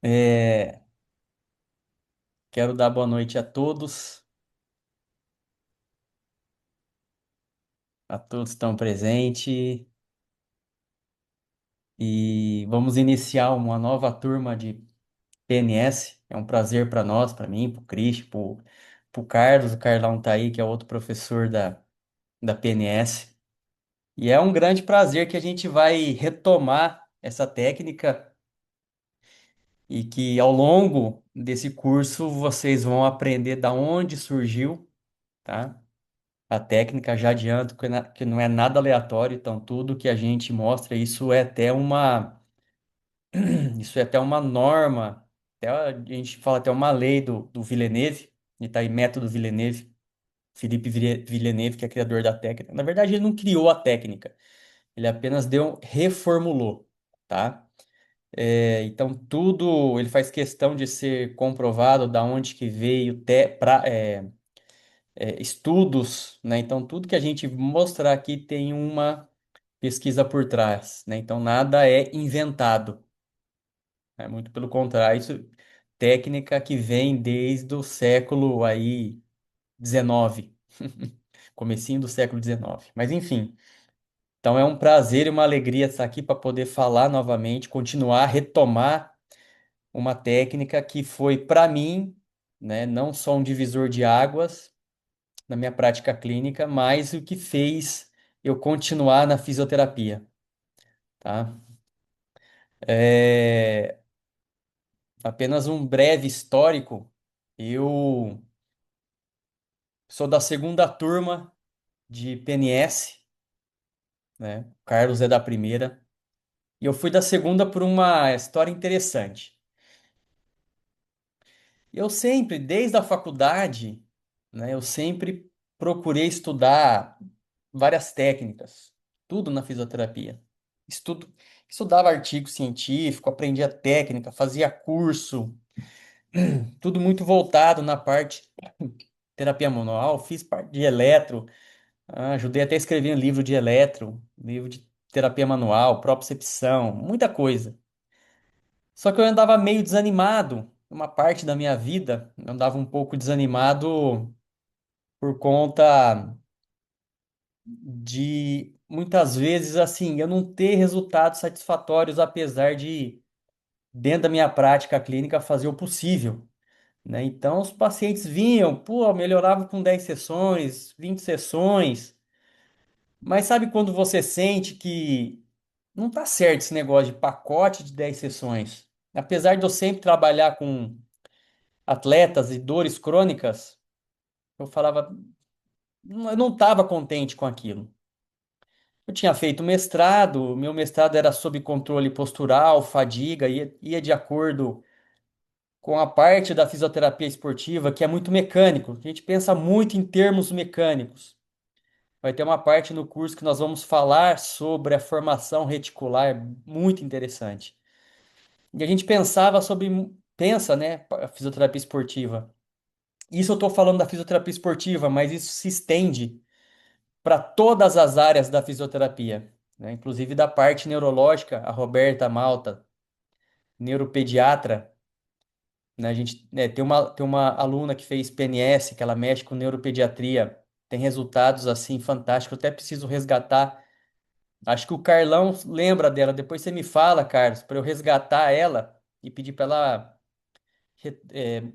É, quero dar boa noite a todos que estão presentes, e vamos iniciar uma nova turma de PNS. É um prazer para nós, para mim, para o Cris, para o Carlos. O Carlão tá aí, que é outro professor da PNS. E é um grande prazer que a gente vai retomar essa técnica e que ao longo desse curso vocês vão aprender da onde surgiu, tá? A técnica, já adianto que não é nada aleatório, então tudo que a gente mostra, isso é até uma norma, até a gente fala até uma lei do Villeneuve, e tá aí método Villeneuve, Villeneuve, que é criador da técnica. Na verdade, ele não criou a técnica, ele apenas reformulou, tá? Então tudo ele faz questão de ser comprovado da onde que veio, estudos, né? Então, tudo que a gente mostrar aqui tem uma pesquisa por trás, né? Então, nada é inventado, né? Muito pelo contrário, isso técnica que vem desde o século aí 19, comecinho do século 19. Mas enfim, então é um prazer e uma alegria estar aqui para poder falar novamente, continuar, retomar uma técnica que foi para mim, né, não só um divisor de águas na minha prática clínica, mas o que fez eu continuar na fisioterapia, tá? É, apenas um breve histórico. Eu sou da segunda turma de PNS, né? O Carlos é da primeira. E eu fui da segunda por uma história interessante. Eu sempre, desde a faculdade, né, eu sempre procurei estudar várias técnicas, tudo na fisioterapia. Estudo, estudava artigo científico, aprendia técnica, fazia curso, tudo muito voltado na parte terapia manual, fiz parte de eletro, ajudei até a escrever um livro de eletro, livro de terapia manual, propriocepção, muita coisa. Só que eu andava meio desanimado, uma parte da minha vida, eu andava um pouco desanimado por conta de muitas vezes assim, eu não ter resultados satisfatórios, apesar de, dentro da minha prática clínica, fazer o possível, né? Então, os pacientes vinham, pô, melhorava com 10 sessões, 20 sessões, mas sabe quando você sente que não tá certo esse negócio de pacote de 10 sessões? Apesar de eu sempre trabalhar com atletas e dores crônicas, eu falava, eu não estava contente com aquilo. Eu tinha feito mestrado, meu mestrado era sob controle postural, fadiga, ia de acordo com a parte da fisioterapia esportiva, que é muito mecânico. A gente pensa muito em termos mecânicos. Vai ter uma parte no curso que nós vamos falar sobre a formação reticular, muito interessante. E a gente pensa, né, a fisioterapia esportiva. Isso eu estou falando da fisioterapia esportiva, mas isso se estende para todas as áreas da fisioterapia, né? Inclusive da parte neurológica, a Roberta Malta, neuropediatra, né? A gente, né, tem uma aluna que fez PNS, que ela mexe com neuropediatria, tem resultados assim fantásticos. Eu até preciso resgatar. Acho que o Carlão lembra dela. Depois você me fala, Carlos, para eu resgatar ela e pedir para ela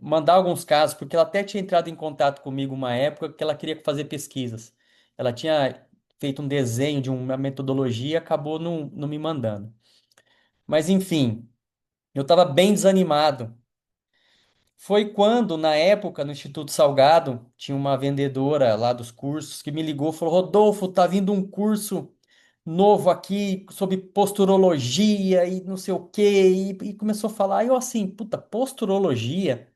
mandar alguns casos, porque ela até tinha entrado em contato comigo uma época que ela queria fazer pesquisas. Ela tinha feito um desenho de uma metodologia e acabou não me mandando. Mas enfim, eu estava bem desanimado. Foi quando, na época, no Instituto Salgado, tinha uma vendedora lá dos cursos que me ligou e falou: Rodolfo, tá vindo um curso novo aqui sobre posturologia e não sei o quê. E começou a falar. Aí eu assim, puta, posturologia?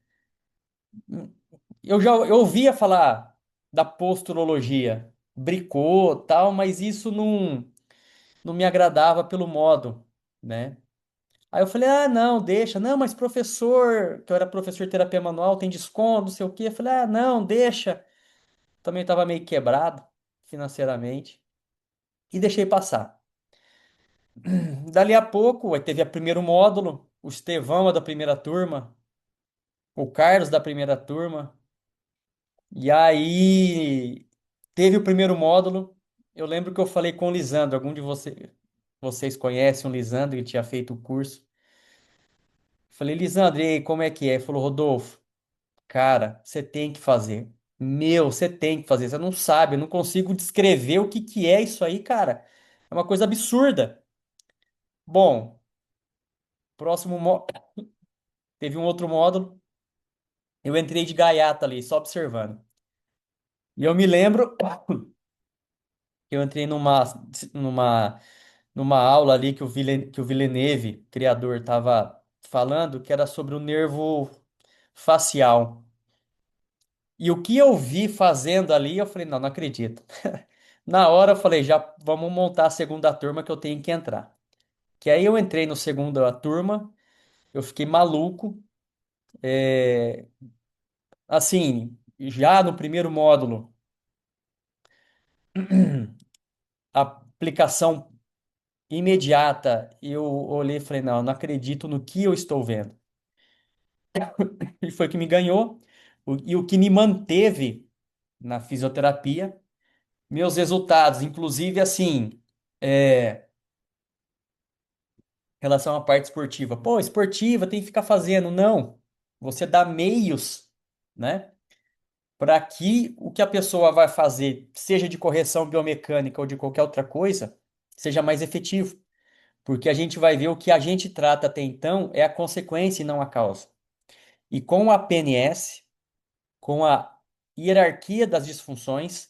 Eu ouvia falar da posturologia, bricô, tal, mas isso não me agradava pelo modo, né? Aí eu falei, não, deixa. Não, mas professor, que eu era professor de terapia manual, tem desconto, não sei o quê. Eu falei, não, deixa. Também estava meio quebrado financeiramente e deixei passar. Dali a pouco, aí teve o primeiro módulo. o Estevão é da primeira turma, o Carlos da primeira turma. E aí teve o primeiro módulo. Eu lembro que eu falei com o Lisandro, vocês conhecem o Lisandro, ele tinha feito o curso. Falei, Lisandro, e aí, como é que é? Ele falou, Rodolfo, cara, você tem que fazer. Meu, você tem que fazer. Você não sabe, eu não consigo descrever o que que é isso aí, cara. É uma coisa absurda. Bom, próximo teve um outro módulo. Eu entrei de gaiata ali, só observando. E eu me lembro que eu entrei numa, numa aula ali que que o Villeneuve, criador, estava falando, que era sobre o nervo facial. E o que eu vi fazendo ali, eu falei, não, não acredito. Na hora eu falei, já vamos montar a segunda turma que eu tenho que entrar. Que aí eu entrei no segunda turma, eu fiquei maluco. É, assim, já no primeiro módulo, a aplicação imediata, eu olhei e falei, não, não acredito no que eu estou vendo. E foi o que me ganhou, e o que me manteve na fisioterapia, meus resultados, inclusive assim, é, em relação à parte esportiva. Pô, esportiva tem que ficar fazendo. Não. Você dá meios, né, para que o que a pessoa vai fazer, seja de correção biomecânica ou de qualquer outra coisa, seja mais efetivo. Porque a gente vai ver o que a gente trata até então é a consequência e não a causa. E com a PNS, com a hierarquia das disfunções,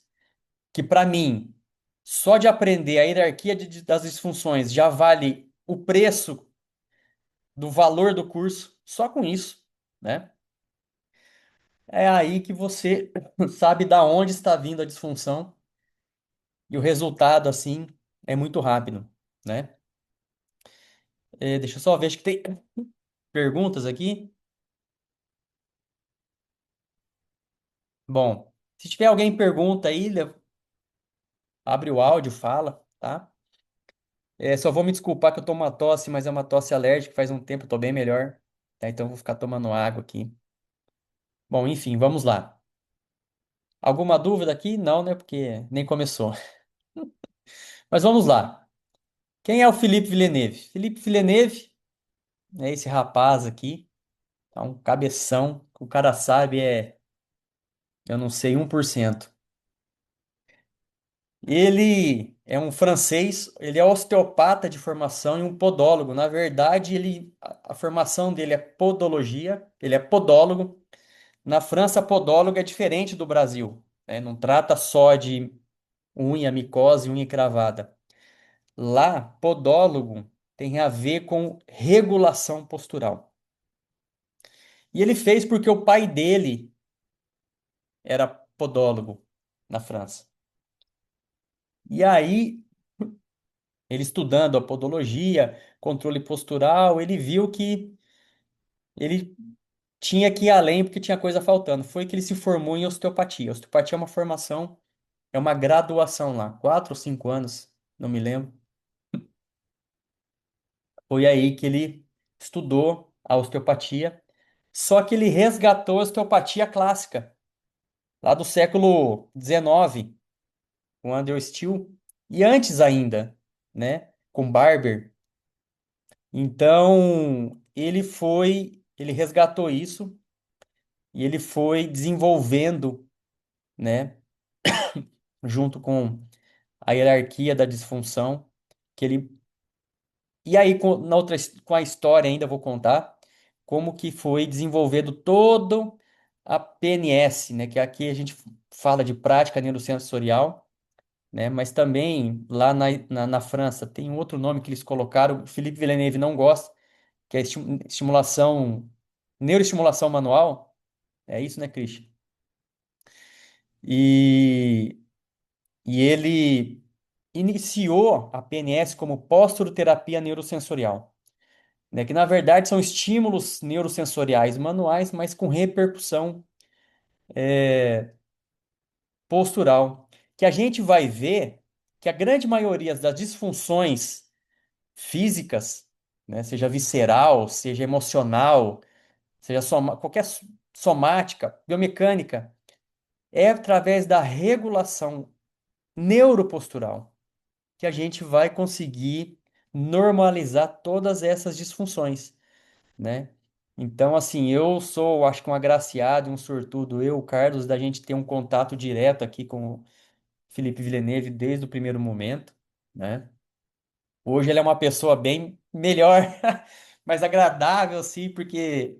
que para mim, só de aprender a hierarquia das disfunções já vale o preço do valor do curso, só com isso, né? É aí que você sabe da onde está vindo a disfunção e o resultado, assim, é muito rápido, né? Deixa eu só ver, acho que tem perguntas aqui. Bom, se tiver alguém pergunta aí, abre o áudio, fala, tá? Só vou me desculpar que eu tô uma tosse, mas é uma tosse alérgica, faz um tempo eu tô bem melhor, tá? Então eu vou ficar tomando água aqui. Bom, enfim, vamos lá. Alguma dúvida aqui? Não, né? Porque nem começou. Mas vamos lá. Quem é o Felipe Villeneuve? Felipe Villeneuve é esse rapaz aqui, é um cabeção, que o cara sabe eu não sei, 1%. Ele é um francês, ele é osteopata de formação e um podólogo. Na verdade, a formação dele é podologia, ele é podólogo. Na França, podólogo é diferente do Brasil, né? Não trata só de unha, micose, unha cravada. Lá, podólogo tem a ver com regulação postural. E ele fez porque o pai dele era podólogo na França. E aí, ele estudando a podologia, controle postural, ele viu que ele tinha que ir além porque tinha coisa faltando. Foi que ele se formou em osteopatia. Osteopatia é uma formação, é uma graduação lá, 4 ou 5 anos, não me lembro. Foi aí que ele estudou a osteopatia. Só que ele resgatou a osteopatia clássica, lá do século XIX, com Andrew Steele, e antes ainda, né, com Barber. Então, ele resgatou isso e ele foi desenvolvendo, né, junto com a hierarquia da disfunção, que ele e aí com a história ainda vou contar como que foi desenvolvendo todo a PNS, né, que aqui a gente fala de prática neurosensorial, né? Mas também lá na França tem um outro nome que eles colocaram, o Philippe Villeneuve não gosta, que é estimulação, neuroestimulação manual. É isso, né, Christian? E, e ele iniciou a PNS como posturoterapia neurosensorial, né? Que na verdade são estímulos neurosensoriais manuais, mas com repercussão postural, que a gente vai ver que a grande maioria das disfunções físicas né? Seja visceral, seja emocional, seja qualquer somática, biomecânica, é através da regulação neuropostural que a gente vai conseguir normalizar todas essas disfunções, né? Então, assim, eu sou, acho que um agraciado, um sortudo, eu, o Carlos, da gente ter um contato direto aqui com o Felipe Villeneuve desde o primeiro momento, né? Hoje ele é uma pessoa bem melhor, mais agradável, sim, porque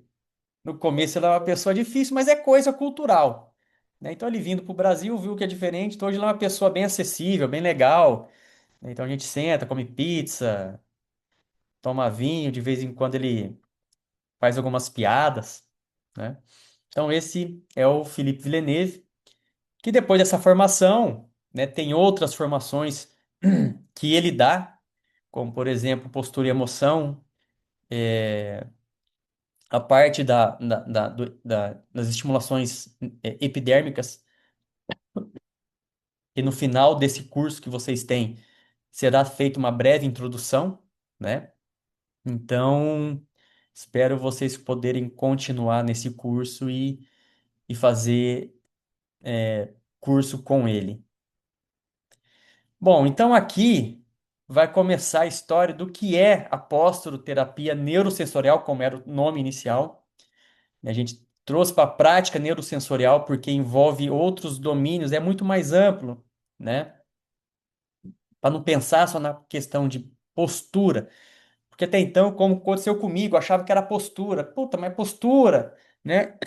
no começo ele é uma pessoa difícil, mas é coisa cultural, né? Então ele vindo para o Brasil viu que é diferente, então hoje ele é uma pessoa bem acessível, bem legal, né? Então a gente senta, come pizza, toma vinho, de vez em quando ele faz algumas piadas, né? Então esse é o Felipe Villeneuve, que depois dessa formação, né, tem outras formações que ele dá, como por exemplo postura e emoção, a parte das estimulações epidérmicas, e no final desse curso que vocês têm, será feita uma breve introdução, né? Então, espero vocês poderem continuar nesse curso e fazer curso com ele. Bom, então aqui vai começar a história do que é a terapia neurosensorial, como era o nome inicial. A gente trouxe para a prática neurosensorial porque envolve outros domínios, é muito mais amplo, né? Para não pensar só na questão de postura. Porque até então, como aconteceu comigo, eu achava que era postura. Puta, mas postura, né?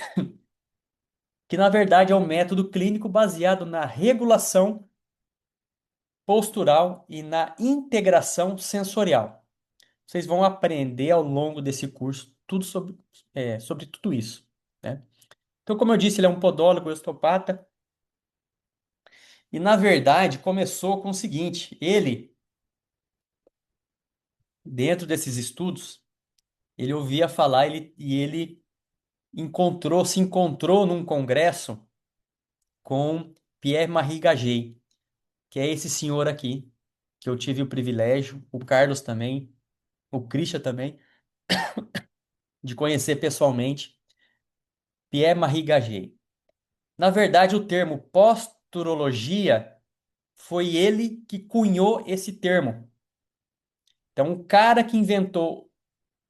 Que na verdade é um método clínico baseado na regulação postural e na integração sensorial. Vocês vão aprender ao longo desse curso tudo sobre tudo isso, né? Então, como eu disse, ele é um podólogo osteopata e, na verdade, começou com o seguinte: ele, dentro desses estudos, ele ouvia falar e ele se encontrou num congresso com Pierre-Marie Gagé, que é esse senhor aqui, que eu tive o privilégio, o Carlos também, o Christian também, de conhecer pessoalmente, Pierre-Marie Gagé. Na verdade, o termo posturologia foi ele que cunhou esse termo. Então, o cara que inventou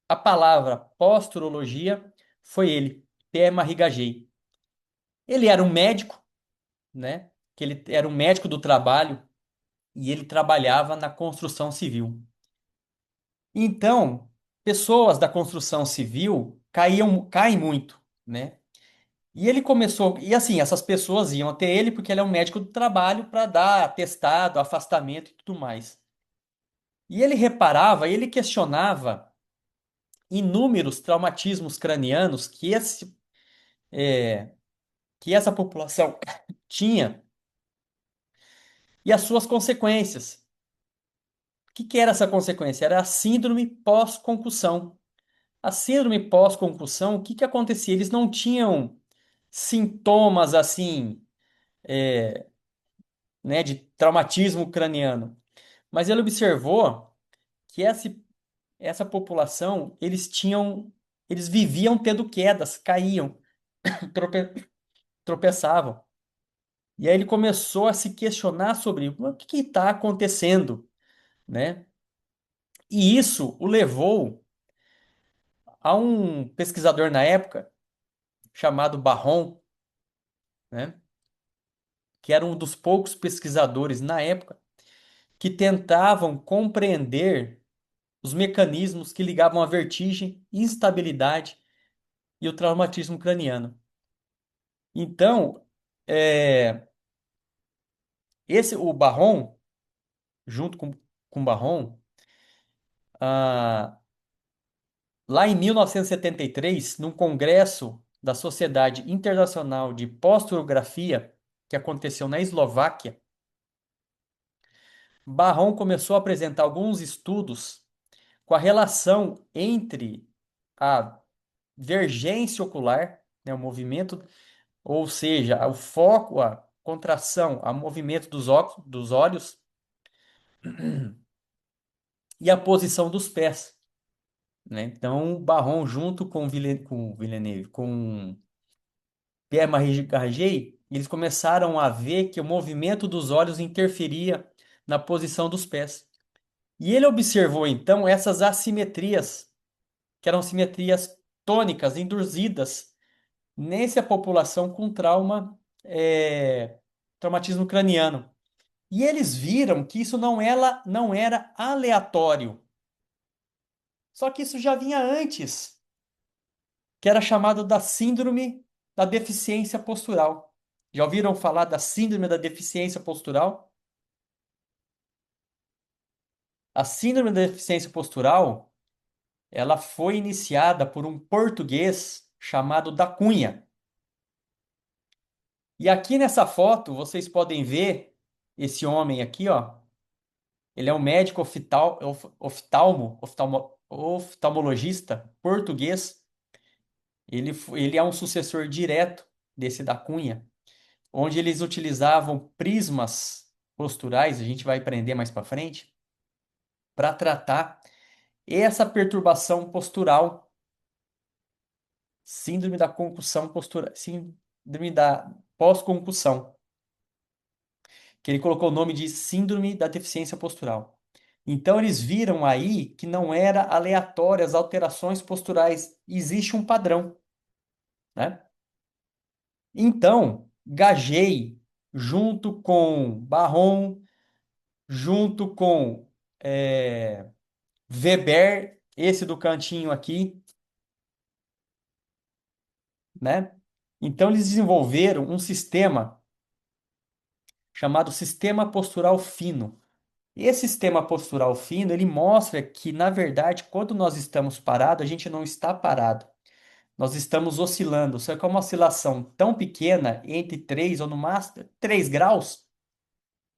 a palavra posturologia foi ele, Pierre-Marie Gagé. Ele era um médico, né? Que ele era um médico do trabalho e ele trabalhava na construção civil. Então, pessoas da construção civil caem muito, né? E ele começou, e assim, essas pessoas iam até ele porque ele é um médico do trabalho para dar atestado, afastamento e tudo mais. E ele reparava, ele questionava inúmeros traumatismos cranianos que essa população tinha e as suas consequências. O que era essa consequência? Era a síndrome pós-concussão. A síndrome pós-concussão, o que acontecia? Eles não tinham sintomas assim, né, de traumatismo craniano, mas ele observou que essa população, eles viviam tendo quedas, caíam, tropeçavam. E aí ele começou a se questionar sobre o que está acontecendo, né? E isso o levou a um pesquisador na época chamado Barron, né? Que era um dos poucos pesquisadores na época que tentavam compreender os mecanismos que ligavam a vertigem, instabilidade e o traumatismo craniano. Então, é, o Barron, junto com o Barron, ah, lá em 1973, num congresso da Sociedade Internacional de Posturografia, que aconteceu na Eslováquia, Barron começou a apresentar alguns estudos com a relação entre a vergência ocular, né, o movimento, ou seja, o foco, a contração, o movimento dos olhos e a posição dos pés. né? Então, Barron, junto com com Villeneuve, com Pierre-Marie Garget, eles começaram a ver que o movimento dos olhos interferia na posição dos pés. E ele observou, então, essas assimetrias, que eram simetrias tônicas, induzidas nessa população com traumatismo craniano. E eles viram que isso não era aleatório. Só que isso já vinha antes, que era chamado da síndrome da deficiência postural. Já ouviram falar da síndrome da deficiência postural? A síndrome da deficiência postural, ela foi iniciada por um português chamado da Cunha. E aqui nessa foto vocês podem ver esse homem aqui, ó. Ele é um médico oftalmologista português. Ele é um sucessor direto desse da Cunha, onde eles utilizavam prismas posturais, a gente vai aprender mais para frente, para tratar essa perturbação postural, síndrome da concussão postural, síndrome da pós-concussão, que ele colocou o nome de síndrome da deficiência postural. Então eles viram aí que não era aleatório as alterações posturais, existe um padrão, né? Então, Gagey, junto com Barron, junto com é, Weber, esse do cantinho aqui, né? Então eles desenvolveram um sistema chamado sistema postural fino. Esse sistema postural fino, ele mostra que, na verdade, quando nós estamos parados, a gente não está parado. Nós estamos oscilando. Só que é uma oscilação tão pequena, entre 3 ou no máximo 3 graus,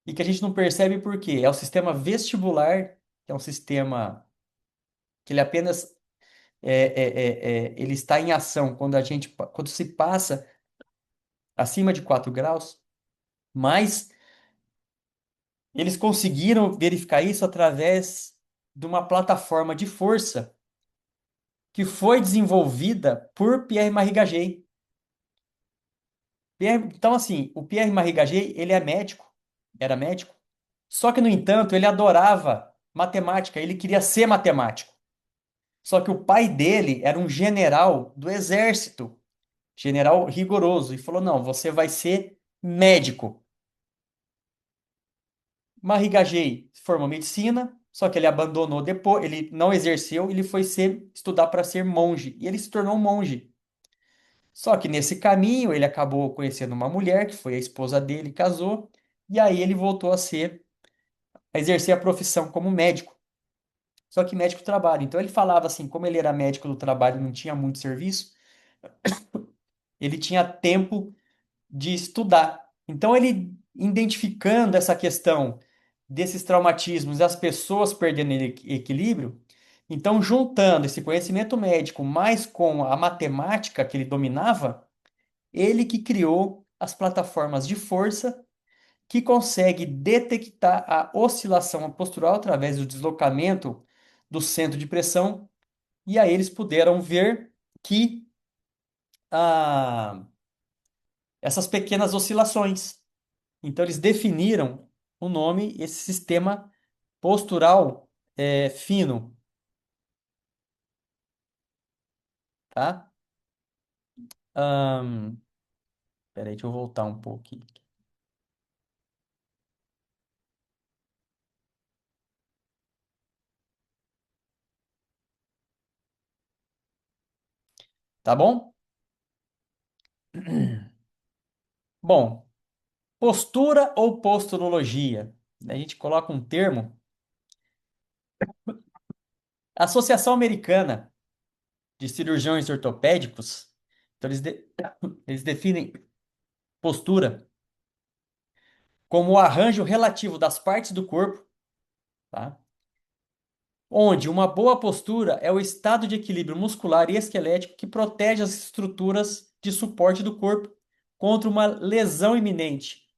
e que a gente não percebe por quê. É o sistema vestibular, que é um sistema que ele apenas ele está em ação quando se passa acima de 4 graus, mas eles conseguiram verificar isso através de uma plataforma de força que foi desenvolvida por Pierre-Marie Gagey. Então, assim, o Pierre-Marie Gagey, ele é médico, era médico, só que, no entanto, ele adorava matemática, ele queria ser matemático. Só que o pai dele era um general do exército, general rigoroso, e falou: não, você vai ser médico. Marie Gagey formou medicina, só que ele abandonou depois, ele não exerceu, ele foi estudar para ser monge, e ele se tornou um monge. Só que nesse caminho ele acabou conhecendo uma mulher, que foi a esposa dele, casou, e aí ele voltou a exercer a profissão como médico. Só que médico do trabalho. Então ele falava assim, como ele era médico do trabalho, e não tinha muito serviço, ele tinha tempo de estudar. Então ele identificando essa questão desses traumatismos, as pessoas perdendo equilíbrio, então juntando esse conhecimento médico mais com a matemática que ele dominava, ele que criou as plataformas de força que consegue detectar a oscilação postural através do deslocamento do centro de pressão, e aí eles puderam ver que ah, essas pequenas oscilações. Então eles definiram o nome, esse sistema postural fino, tá? Ahn, Peraí, deixa eu voltar um pouquinho. Tá bom? Bom, postura ou posturologia? A gente coloca um termo. A Associação Americana de Cirurgiões Ortopédicos, então eles definem postura como o arranjo relativo das partes do corpo, tá? Onde uma boa postura é o estado de equilíbrio muscular e esquelético que protege as estruturas de suporte do corpo contra uma lesão iminente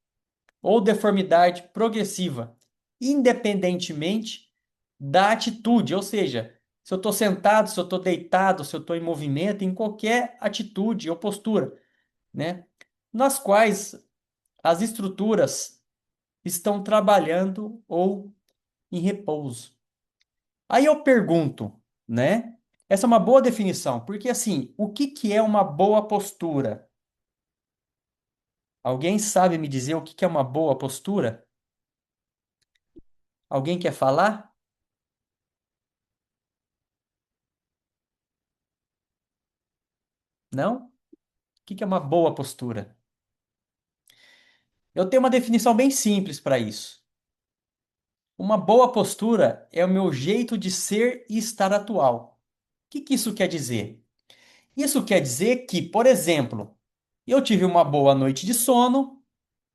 ou deformidade progressiva, independentemente da atitude, ou seja, Se eu estou sentado, se eu estou deitado, se eu estou em movimento, em qualquer atitude ou postura, né? Nas quais as estruturas estão trabalhando ou em repouso. Aí eu pergunto, né? Essa é uma boa definição, porque assim, o que que é uma boa postura? Alguém sabe me dizer o que que é uma boa postura? Alguém quer falar? Não? O que que é uma boa postura? Eu tenho uma definição bem simples para isso. Uma boa postura é o meu jeito de ser e estar atual. O que que isso quer dizer? Isso quer dizer que, por exemplo, eu tive uma boa noite de sono,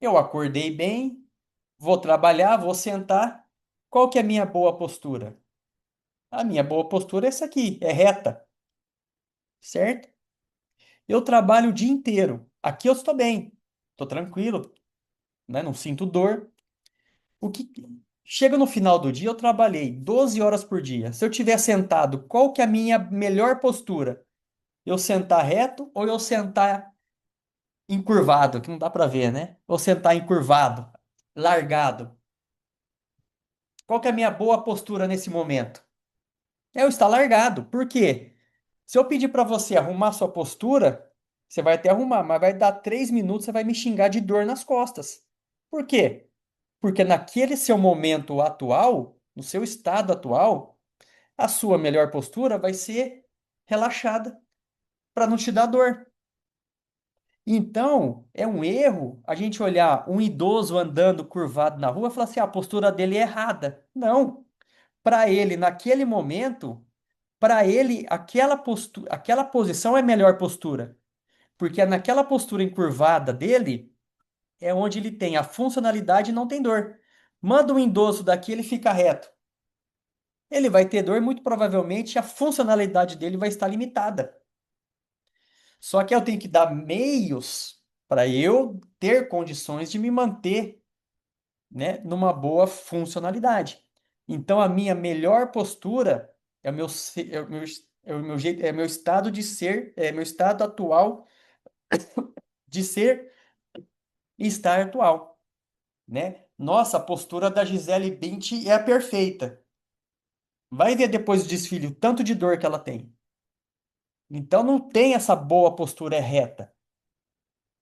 eu acordei bem, vou trabalhar, vou sentar. Qual que é a minha boa postura? A minha boa postura é essa aqui, é reta, certo? Eu trabalho o dia inteiro. Aqui eu estou bem, estou tranquilo, né? Não sinto dor. O que chega no final do dia, eu trabalhei 12 horas por dia. Se eu tiver sentado, qual que é a minha melhor postura? Eu sentar reto ou eu sentar encurvado, que não dá para ver, né? Ou sentar encurvado, largado. Qual que é a minha boa postura nesse momento? É eu estar largado. Por quê? Se eu pedir para você arrumar sua postura, você vai até arrumar, mas vai dar 3 minutos, você vai me xingar de dor nas costas. Por quê? Porque naquele seu momento atual, no seu estado atual, a sua melhor postura vai ser relaxada, para não te dar dor. Então, é um erro a gente olhar um idoso andando curvado na rua e falar assim: "Ah, a postura dele é errada." Não. Para ele, naquele momento, para ele, aquela postura, aquela posição é a melhor postura. Porque é naquela postura encurvada dele é onde ele tem a funcionalidade e não tem dor. Manda um idoso daqui, ele fica reto. Ele vai ter dor e muito provavelmente a funcionalidade dele vai estar limitada. Só que eu tenho que dar meios para eu ter condições de me manter, né, numa boa funcionalidade. Então a minha melhor postura é o meu, é o meu jeito, é meu estado de ser, é meu estado atual de ser e estar atual, né? Nossa, a postura da Gisele Bündchen é a perfeita. Vai ver depois do desfile o tanto de dor que ela tem. Então não tem essa boa postura reta,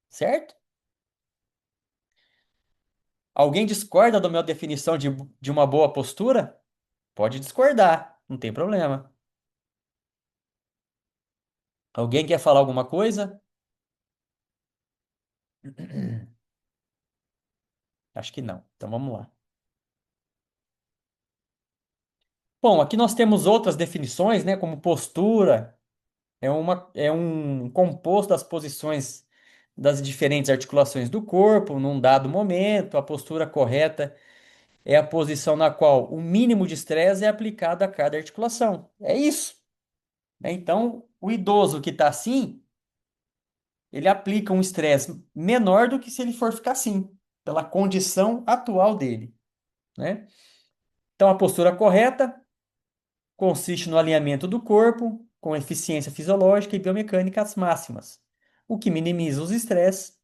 certo? Alguém discorda da minha definição de uma boa postura? Pode discordar, não tem problema. Alguém quer falar alguma coisa? Acho que não. Então vamos lá. Bom, aqui nós temos outras definições, né, como postura, é um composto das posições das diferentes articulações do corpo num dado momento. A postura correta é a posição na qual o mínimo de estresse é aplicado a cada articulação. É isso, né? Então, o idoso que está assim, ele aplica um estresse menor do que se ele for ficar assim, pela condição atual dele, né? Então, a postura correta consiste no alinhamento do corpo com eficiência fisiológica e biomecânicas máximas, o que minimiza os estresses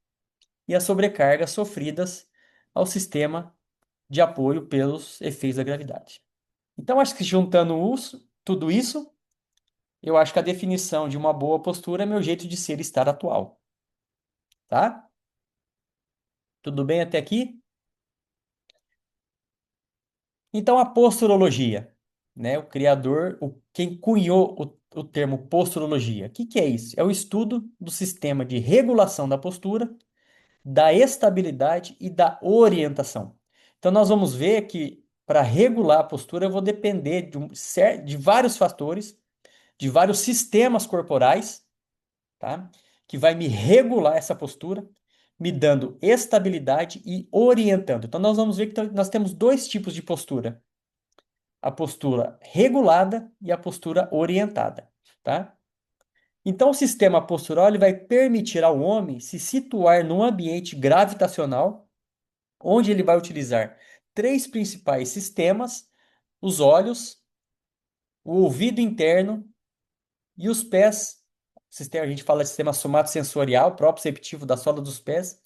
e as sobrecargas sofridas ao sistema de apoio pelos efeitos da gravidade. Então, acho que juntando tudo isso, eu acho que a definição de uma boa postura é meu jeito de ser e estar atual, tá? Tudo bem até aqui? Então, a posturologia, né? O criador, quem cunhou o termo posturologia. O que que é isso? É o estudo do sistema de regulação da postura, da estabilidade e da orientação. Então, nós vamos ver que para regular a postura eu vou depender de vários fatores, de vários sistemas corporais, tá? Que vai me regular essa postura, me dando estabilidade e orientando. Então, nós vamos ver que nós temos dois tipos de postura: a postura regulada e a postura orientada, tá? Então, o sistema postural ele vai permitir ao homem se situar num ambiente gravitacional, onde ele vai utilizar três principais sistemas: os olhos, o ouvido interno e os pés. A gente fala de sistema somatosensorial, proprioceptivo da sola dos pés,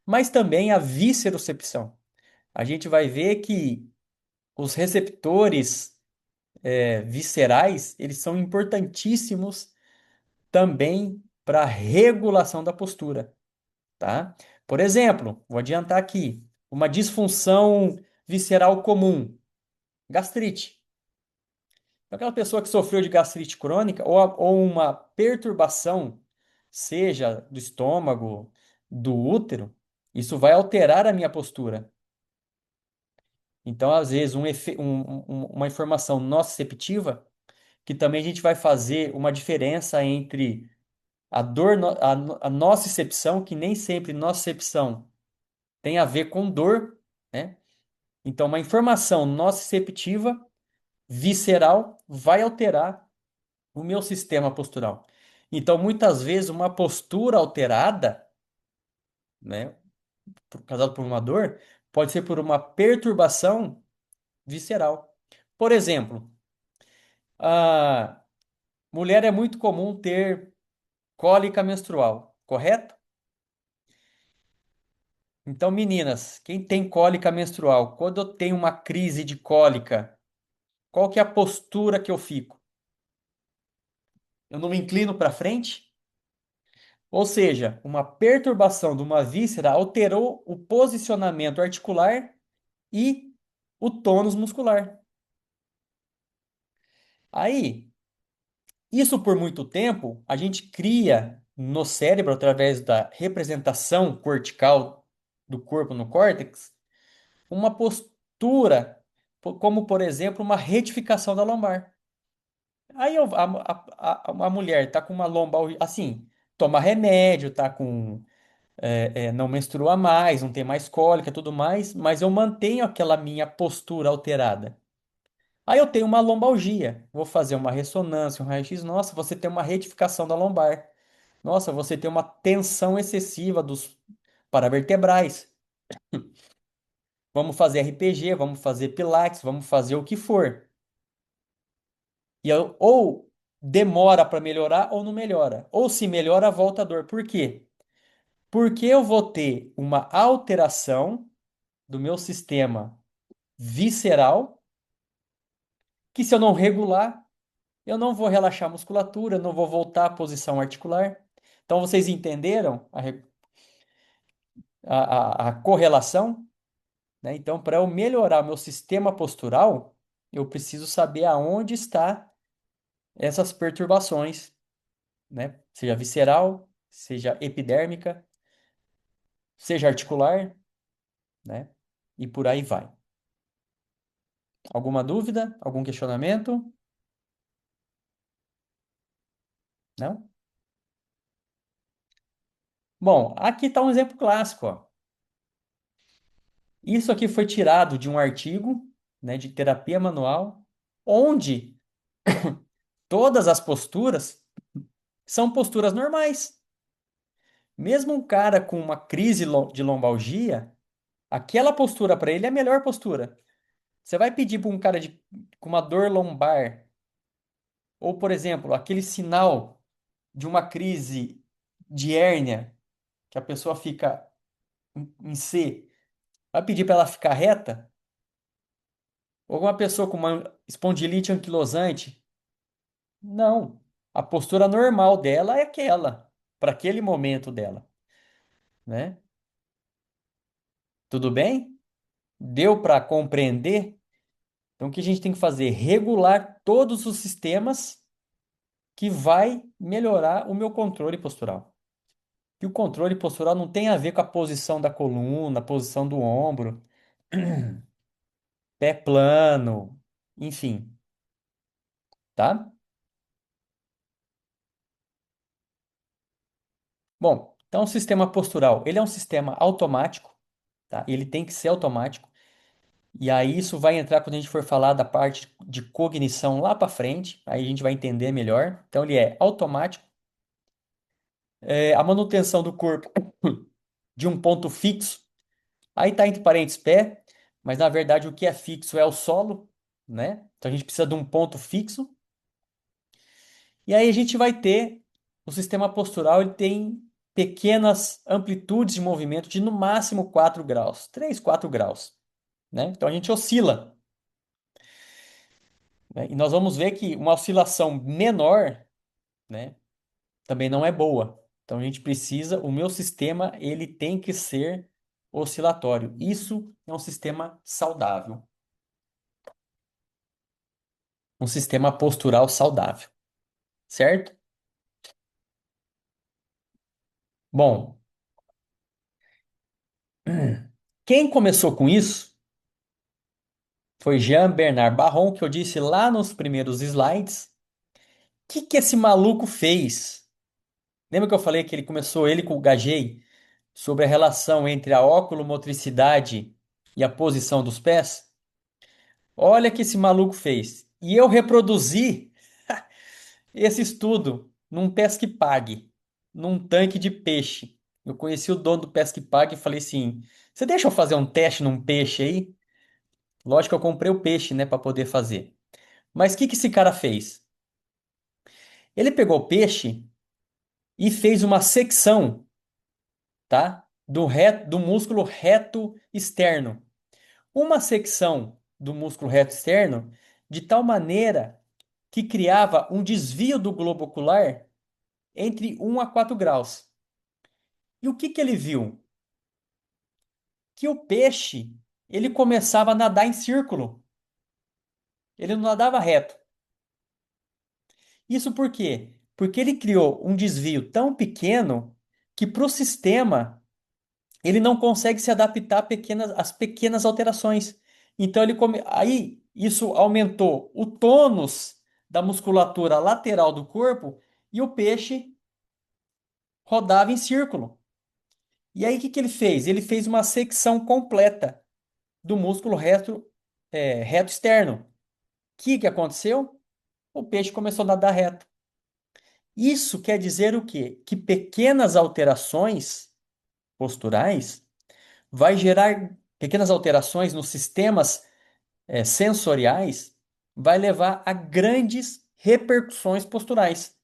mas também a viscerocepção. A gente vai ver que os receptores viscerais, eles são importantíssimos também para a regulação da postura, tá? Por exemplo, vou adiantar aqui, uma disfunção visceral comum, gastrite. Aquela pessoa que sofreu de gastrite crônica ou uma perturbação, seja do estômago, do útero, isso vai alterar a minha postura. Então, às vezes, uma informação nociceptiva, que também a gente vai fazer uma diferença entre a dor, a nocicepção, que nem sempre nocicepção tem a ver com dor, né? Então, uma informação nociceptiva visceral vai alterar o meu sistema postural. Então, muitas vezes, uma postura alterada, né, causada por uma dor, pode ser por uma perturbação visceral. Por exemplo, a mulher é muito comum ter cólica menstrual, correto? Então, meninas, quem tem cólica menstrual, quando eu tenho uma crise de cólica, qual que é a postura que eu fico? Eu não me inclino para frente? Ou seja, uma perturbação de uma víscera alterou o posicionamento articular e o tônus muscular. Aí, isso por muito tempo, a gente cria no cérebro, através da representação cortical do corpo no córtex, uma postura, como por exemplo, uma retificação da lombar. Aí a mulher tá com uma lombar, assim, toma remédio, tá com não menstrua mais, não tem mais cólica, tudo mais, mas eu mantenho aquela minha postura alterada. Aí eu tenho uma lombalgia, vou fazer uma ressonância, um raio-x, nossa, você tem uma retificação da lombar. Nossa, você tem uma tensão excessiva dos paravertebrais. Vamos fazer RPG, vamos fazer Pilates, vamos fazer o que for. Ou demora para melhorar ou não melhora. Ou se melhora, volta a dor. Por quê? Porque eu vou ter uma alteração do meu sistema visceral, que se eu não regular, eu não vou relaxar a musculatura, eu não vou voltar à posição articular. Então vocês entenderam a correlação, né? Então, para eu melhorar meu sistema postural, eu preciso saber aonde está essas perturbações, né? Seja visceral, seja epidérmica, seja articular, né? E por aí vai. Alguma dúvida? Algum questionamento? Não? Bom, aqui está um exemplo clássico, ó. Isso aqui foi tirado de um artigo, né, de terapia manual, onde todas as posturas são posturas normais. Mesmo um cara com uma crise de lombalgia, aquela postura para ele é a melhor postura. Você vai pedir para um cara com uma dor lombar, ou, por exemplo, aquele sinal de uma crise de hérnia, que a pessoa fica em C, vai pedir para ela ficar reta? Ou uma pessoa com uma espondilite anquilosante? Não. A postura normal dela é aquela, para aquele momento dela, né? Tudo bem? Deu para compreender? Então, o que a gente tem que fazer? Regular todos os sistemas que vai melhorar o meu controle postural. E o controle postural não tem a ver com a posição da coluna, a posição do ombro, pé plano, enfim, tá? Bom, então o sistema postural, ele é um sistema automático, tá? Ele tem que ser automático. E aí isso vai entrar quando a gente for falar da parte de cognição lá para frente, aí a gente vai entender melhor. Então ele é automático. A manutenção do corpo de um ponto fixo. Aí está entre parênteses pé, mas na verdade o que é fixo é o solo, né? Então a gente precisa de um ponto fixo. E aí a gente vai ter, o sistema postural ele tem pequenas amplitudes de movimento de no máximo 4 graus, 3, 4 graus, né? Então a gente oscila, né? E nós vamos ver que uma oscilação menor, né, também não é boa. Então a gente precisa, o meu sistema ele tem que ser oscilatório. Isso é um sistema saudável, um sistema postural saudável, certo? Bom, quem começou com isso foi Jean-Bernard Barron, que eu disse lá nos primeiros slides. O que esse maluco fez? Lembra que eu falei que ele começou ele com o Gagé sobre a relação entre a oculomotricidade e a posição dos pés? Olha o que esse maluco fez. E eu reproduzi esse estudo num pesque-pague, num tanque de peixe. Eu conheci o dono do pesque-pague e falei assim: você deixa eu fazer um teste num peixe aí? Lógico que eu comprei o peixe, né, para poder fazer. Mas o que esse cara fez? Ele pegou o peixe e fez uma secção, tá? Do músculo reto externo. Uma secção do músculo reto externo de tal maneira que criava um desvio do globo ocular entre 1 a 4 graus. E o que ele viu? Que o peixe, ele começava a nadar em círculo. Ele não nadava reto. Isso por quê? Porque ele criou um desvio tão pequeno que para o sistema ele não consegue se adaptar às pequenas alterações. Então aí isso aumentou o tônus da musculatura lateral do corpo e o peixe rodava em círculo. E aí o que ele fez? Ele fez uma secção completa do músculo reto externo. O que aconteceu? O peixe começou a nadar reto. Isso quer dizer o quê? Que pequenas alterações posturais vai gerar pequenas alterações nos sistemas sensoriais, vai levar a grandes repercussões posturais.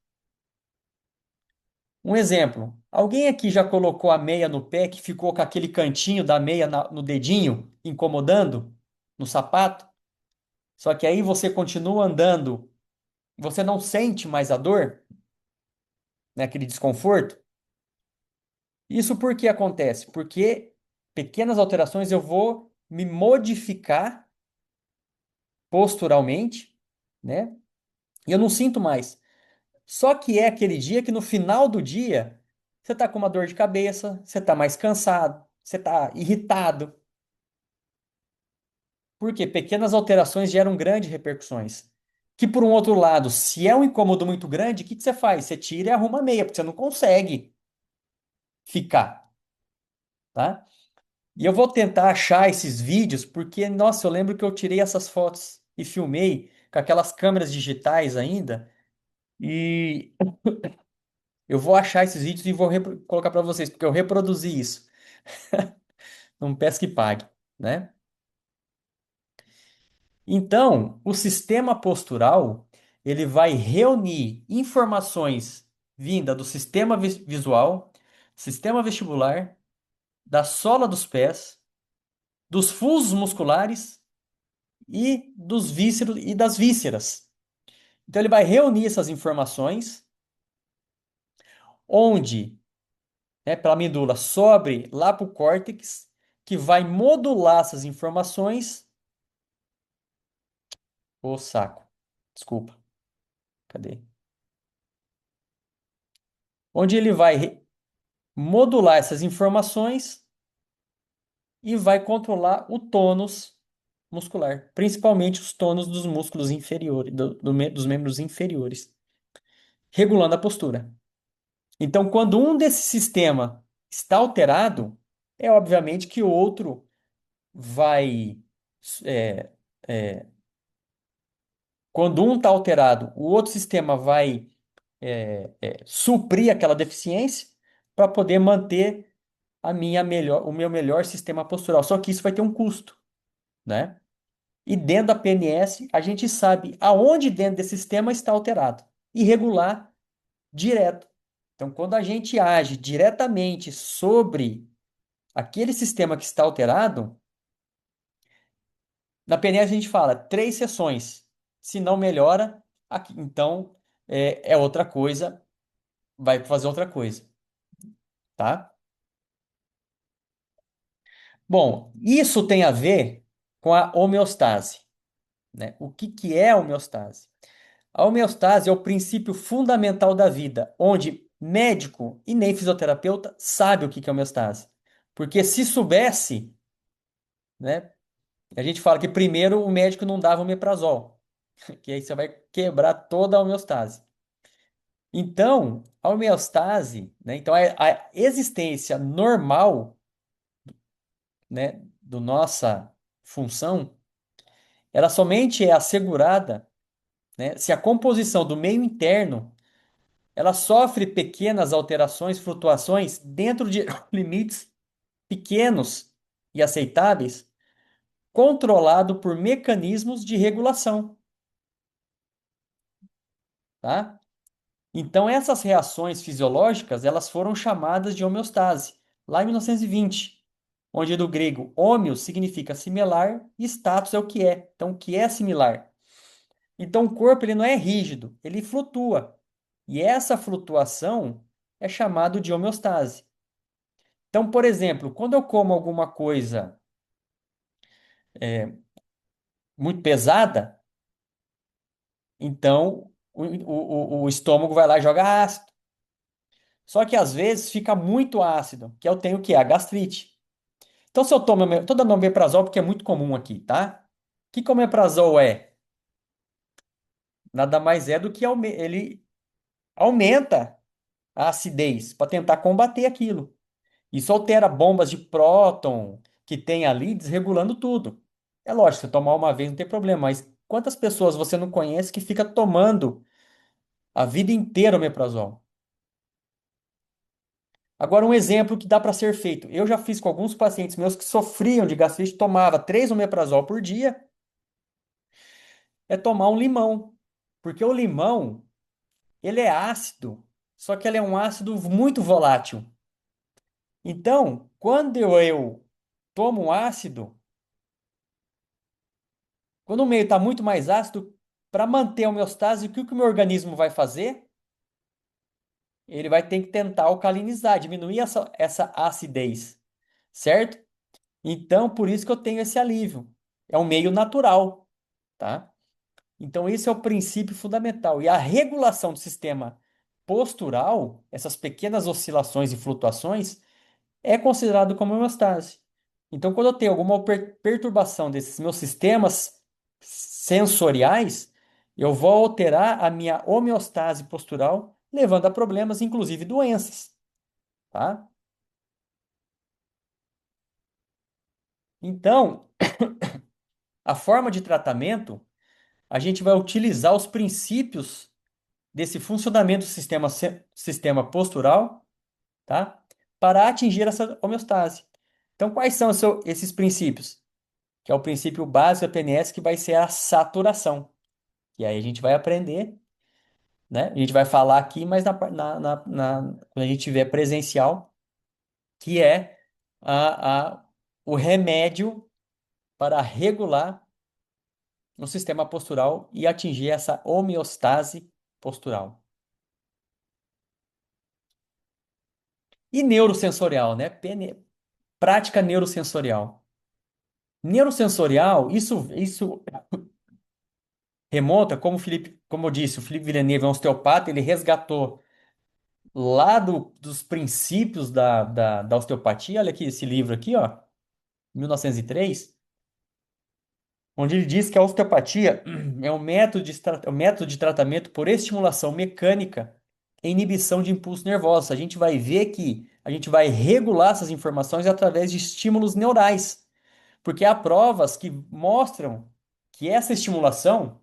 Um exemplo: alguém aqui já colocou a meia no pé que ficou com aquele cantinho da meia no dedinho, incomodando no sapato? Só que aí você continua andando, você não sente mais a dor, né, aquele desconforto? Isso por que acontece? Porque pequenas alterações eu vou me modificar posturalmente, né? E eu não sinto mais. Só que é aquele dia que no final do dia você tá com uma dor de cabeça, você tá mais cansado, você tá irritado. Porque pequenas alterações geram grandes repercussões. Que por um outro lado, se é um incômodo muito grande, o que você faz? Você tira e arruma a meia, porque você não consegue ficar, tá? E eu vou tentar achar esses vídeos, porque, nossa, eu lembro que eu tirei essas fotos e filmei com aquelas câmeras digitais ainda, e eu vou achar esses vídeos e vou colocar para vocês, porque eu reproduzi isso. Não pesca e pague, né? Então, o sistema postural, ele vai reunir informações vinda do sistema visual, sistema vestibular, da sola dos pés, dos fusos musculares e dos vísceros e das vísceras. Então ele vai reunir essas informações, onde, né, pela medula sobe lá para o córtex, que vai modular essas informações. Ô saco, desculpa, cadê? Onde ele vai modular essas informações e vai controlar o tônus muscular, principalmente os tônus dos músculos inferiores, dos membros inferiores, regulando a postura. Então, quando um desse sistema está alterado, é obviamente que o outro vai. é, é, Quando um está alterado, o outro sistema vai suprir aquela deficiência para poder manter o meu melhor sistema postural. Só que isso vai ter um custo, né? E dentro da PNS, a gente sabe aonde dentro desse sistema está alterado. e regular direto. Então, quando a gente age diretamente sobre aquele sistema que está alterado, na PNL a gente fala 3 sessões. Se não melhora, então é outra coisa, vai fazer outra coisa, tá? Bom, isso tem a ver com a homeostase, né? O que que é a homeostase? A homeostase é o princípio fundamental da vida, onde médico e nem fisioterapeuta sabe o que que é homeostase. Porque se soubesse, né, a gente fala que primeiro o médico não dava omeprazol, que aí você vai quebrar toda a homeostase. Então, a homeostase, né, então a existência normal, né, do nossa função, ela somente é assegurada, né, se a composição do meio interno ela sofre pequenas alterações, flutuações dentro de limites pequenos e aceitáveis, controlado por mecanismos de regulação, tá? Então essas reações fisiológicas, elas foram chamadas de homeostase, lá em 1920, onde do grego homeos significa similar e status é o que é. Então o que é similar? Então o corpo ele não é rígido, ele flutua. E essa flutuação é chamado de homeostase. Então, por exemplo, quando eu como alguma coisa muito pesada, então o estômago vai lá e joga ácido. Só que às vezes fica muito ácido, que eu tenho o quê? A gastrite. Então, se eu tomo, tô dando omeprazol porque é muito comum aqui, tá? O que que o omeprazol é? Nada mais é do que ele aumenta a acidez para tentar combater aquilo. Isso altera bombas de próton que tem ali, desregulando tudo. É lógico, você tomar uma vez não tem problema, mas quantas pessoas você não conhece que fica tomando a vida inteira omeprazol? Agora, um exemplo que dá para ser feito. Eu já fiz com alguns pacientes meus que sofriam de gastrite, tomava 3 omeprazol por dia, é tomar um limão. Porque o limão, ele é ácido, só que ele é um ácido muito volátil. Então, quando eu tomo um ácido, quando o meio está muito mais ácido, para manter a homeostase, o que o meu organismo vai fazer? Ele vai ter que tentar alcalinizar, diminuir essa acidez, certo? Então, por isso que eu tenho esse alívio. É um meio natural, tá? Então, esse é o princípio fundamental. E a regulação do sistema postural, essas pequenas oscilações e flutuações, é considerado como homeostase. Então, quando eu tenho alguma perturbação desses meus sistemas sensoriais, eu vou alterar a minha homeostase postural, levando a problemas, inclusive doenças, tá? Então, a forma de tratamento, a gente vai utilizar os princípios desse funcionamento do sistema postural, tá? Para atingir essa homeostase. Então, quais são esses princípios? Que é o princípio básico da PNS, que vai ser a saturação. E aí a gente vai aprender, né? A gente vai falar aqui, mas quando a gente tiver presencial, que é a, a, o remédio para regular o sistema postural e atingir essa homeostase postural. E neurosensorial, né? Prática neurosensorial. Neurosensorial, isso remonta, como eu disse, o Felipe Villeneuve é um osteopata, ele resgatou lá dos princípios da osteopatia, olha aqui esse livro aqui, ó, 1903, onde ele diz que a osteopatia é um método de tratamento por estimulação mecânica e inibição de impulsos nervosos. A gente vai ver que a gente vai regular essas informações através de estímulos neurais, porque há provas que mostram que essa estimulação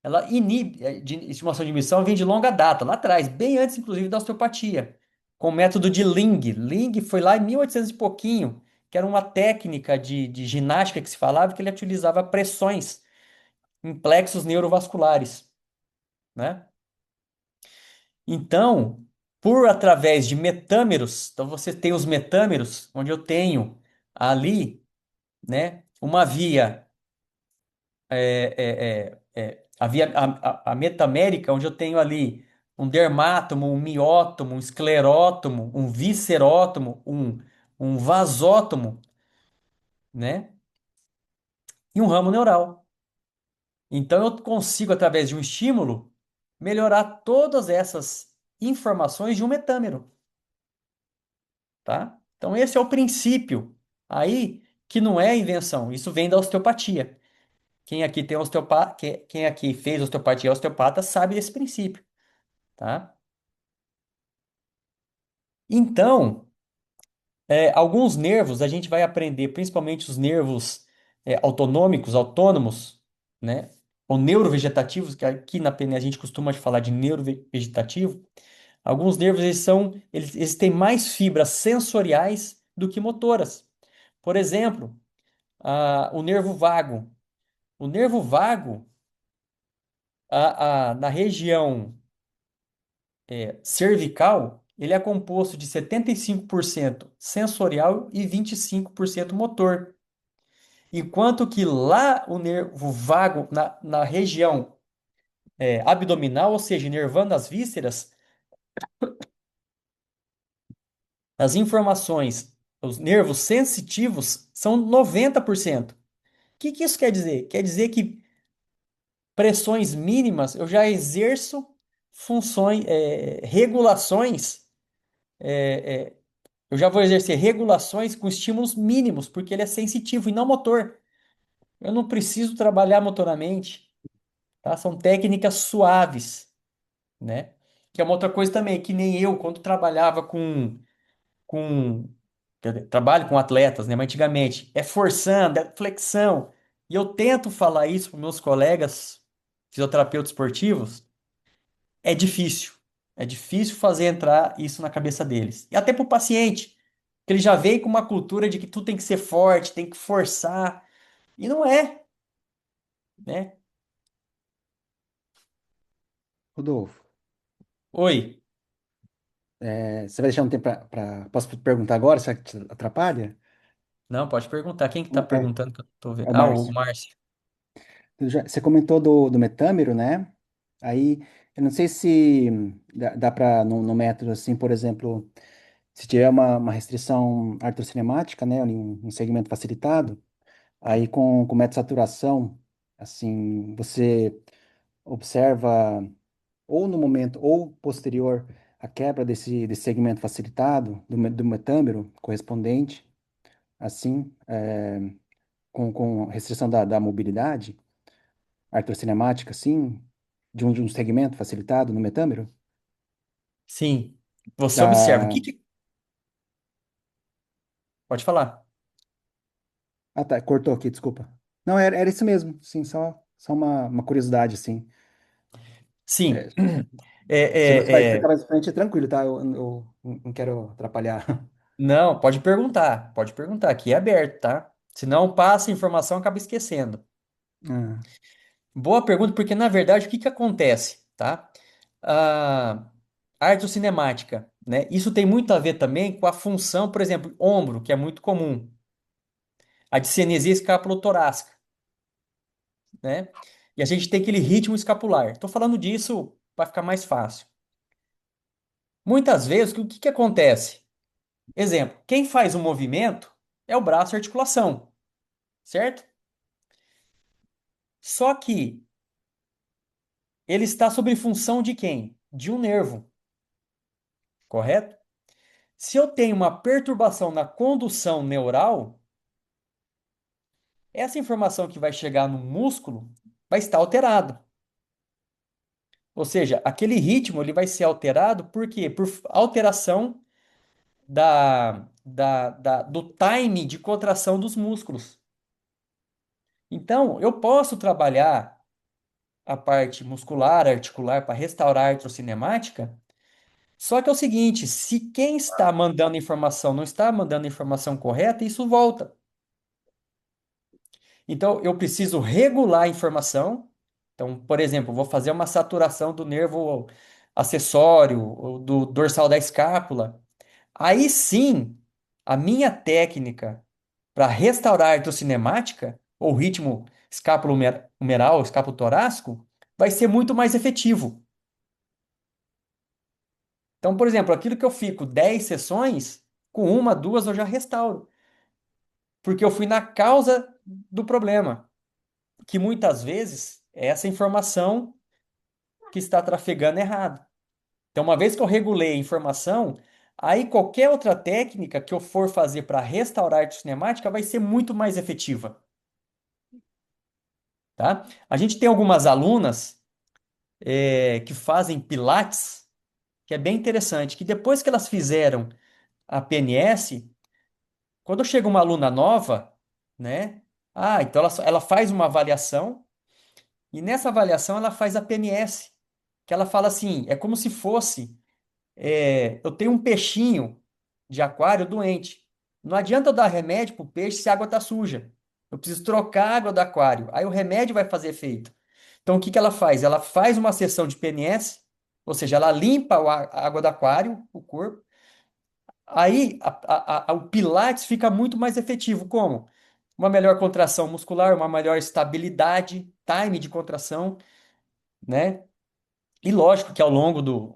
ela inibe, estimulação de inibição vem de longa data, lá atrás, bem antes, inclusive, da osteopatia, com o método de Ling. Ling foi lá em 1800 e pouquinho, que era uma técnica de ginástica que se falava que ele utilizava pressões em plexos neurovasculares, né? Então, por através de metâmeros, então você tem os metâmeros, onde eu tenho ali, né, uma via, a via, a metamérica, onde eu tenho ali um dermátomo, um miótomo, um esclerótomo, um viscerótomo, um vasótomo, né, e um ramo neural. Então, eu consigo, através de um estímulo, melhorar todas essas informações de um metâmero, tá? Então, esse é o princípio aí que não é invenção, isso vem da osteopatia. Quem aqui tem osteopata, quem aqui fez osteopatia osteopata sabe desse princípio, tá? Então, alguns nervos a gente vai aprender, principalmente os nervos autonômicos, autônomos, né? Ou neurovegetativos, que aqui na PNE a gente costuma falar de neurovegetativo. Alguns nervos eles têm mais fibras sensoriais do que motoras. Por exemplo, o nervo vago. O nervo vago, na região cervical, ele é composto de 75% sensorial e 25% motor. Enquanto que lá o nervo vago, na região abdominal, ou seja, inervando as vísceras, as informações, os nervos sensitivos são 90%. O que isso quer dizer? Quer dizer que pressões mínimas eu já exerço funções, regulações, é, é, eu já vou exercer regulações com estímulos mínimos, porque ele é sensitivo e não motor. Eu não preciso trabalhar motoramente, tá? São técnicas suaves, né? Que é uma outra coisa também, que nem eu, quando trabalhava com quer dizer, trabalho com atletas, né? Mas antigamente é forçando, é flexão. E eu tento falar isso para meus colegas fisioterapeutas esportivos, é difícil. É difícil fazer entrar isso na cabeça deles. E até para o paciente, que ele já vem com uma cultura de que tu tem que ser forte, tem que forçar. E não é, né? Rodolfo, Oi. você vai deixar um tempo para. Posso perguntar agora, se te atrapalha? Não, pode perguntar. Quem que tá É, perguntando que eu tô vendo? é o Ah, o Márcio. Márcio. Você comentou do metâmero, né? Aí, eu não sei se dá para, no método, assim, por exemplo, se tiver uma restrição artrocinemática, né, ali um segmento facilitado, aí com meta-saturação, assim, você observa, ou no momento, ou posterior, a quebra desse segmento facilitado, do metâmero correspondente, assim, com restrição da mobilidade artrocinemática, assim, de um segmento facilitado no metâmero? Sim. Você observa. Da... Pode falar. Ah, tá, cortou aqui, desculpa. Não, era isso mesmo, sim, só uma curiosidade, assim. Sim. É, É, se você vai é, explicar é, mais pra frente, é tranquilo, tá? Eu não quero atrapalhar. Não, pode perguntar. Pode perguntar. Aqui é aberto, tá? Se não passa a informação, acaba esquecendo. Ah, Boa pergunta, porque na verdade o que que acontece, tá? A artrocinemática, né? Isso tem muito a ver também com a função, por exemplo, ombro, que é muito comum. A discinesia escapulotorácica, né? E a gente tem aquele ritmo escapular. Estou falando disso para ficar mais fácil. Muitas vezes, o que que acontece? Exemplo, quem faz o movimento é o braço e a articulação, certo? Só que ele está sob função de quem? De um nervo, correto? Se eu tenho uma perturbação na condução neural, essa informação que vai chegar no músculo vai estar alterado. Ou seja, aquele ritmo ele vai ser alterado por quê? Por alteração do time de contração dos músculos. Então, eu posso trabalhar a parte muscular, articular, para restaurar a artrocinemática. Só que é o seguinte, se quem está mandando a informação não está mandando a informação correta, isso volta. Então, eu preciso regular a informação. Então, por exemplo, vou fazer uma saturação do nervo, acessório, ou do dorsal da escápula, aí sim, a minha técnica para restaurar a artrocinemática, ou ritmo escápulo-humeral, escápulo-torácico, vai ser muito mais efetivo. Então, por exemplo, aquilo que eu fico 10 sessões, com uma, duas eu já restauro, porque eu fui na causa do problema, que muitas vezes é essa informação que está trafegando errado. Então, uma vez que eu regulei a informação, aí qualquer outra técnica que eu for fazer para restaurar a artrocinemática vai ser muito mais efetiva, tá? A gente tem algumas alunas que fazem pilates, que é bem interessante, que depois que elas fizeram a PNS, quando chega uma aluna nova, né? Ah, então ela faz uma avaliação e nessa avaliação ela faz a PNS, que ela fala assim, é como se fosse, eu tenho um peixinho de aquário doente. Não adianta eu dar remédio pro peixe se a água tá suja. Eu preciso trocar a água do aquário. Aí o remédio vai fazer efeito. Então o que que ela faz? Ela faz uma sessão de PNS, ou seja, ela limpa a água do aquário, o corpo. Aí o Pilates fica muito mais efetivo. Como? Uma melhor contração muscular, uma melhor estabilidade, time de contração, né? E lógico que ao longo do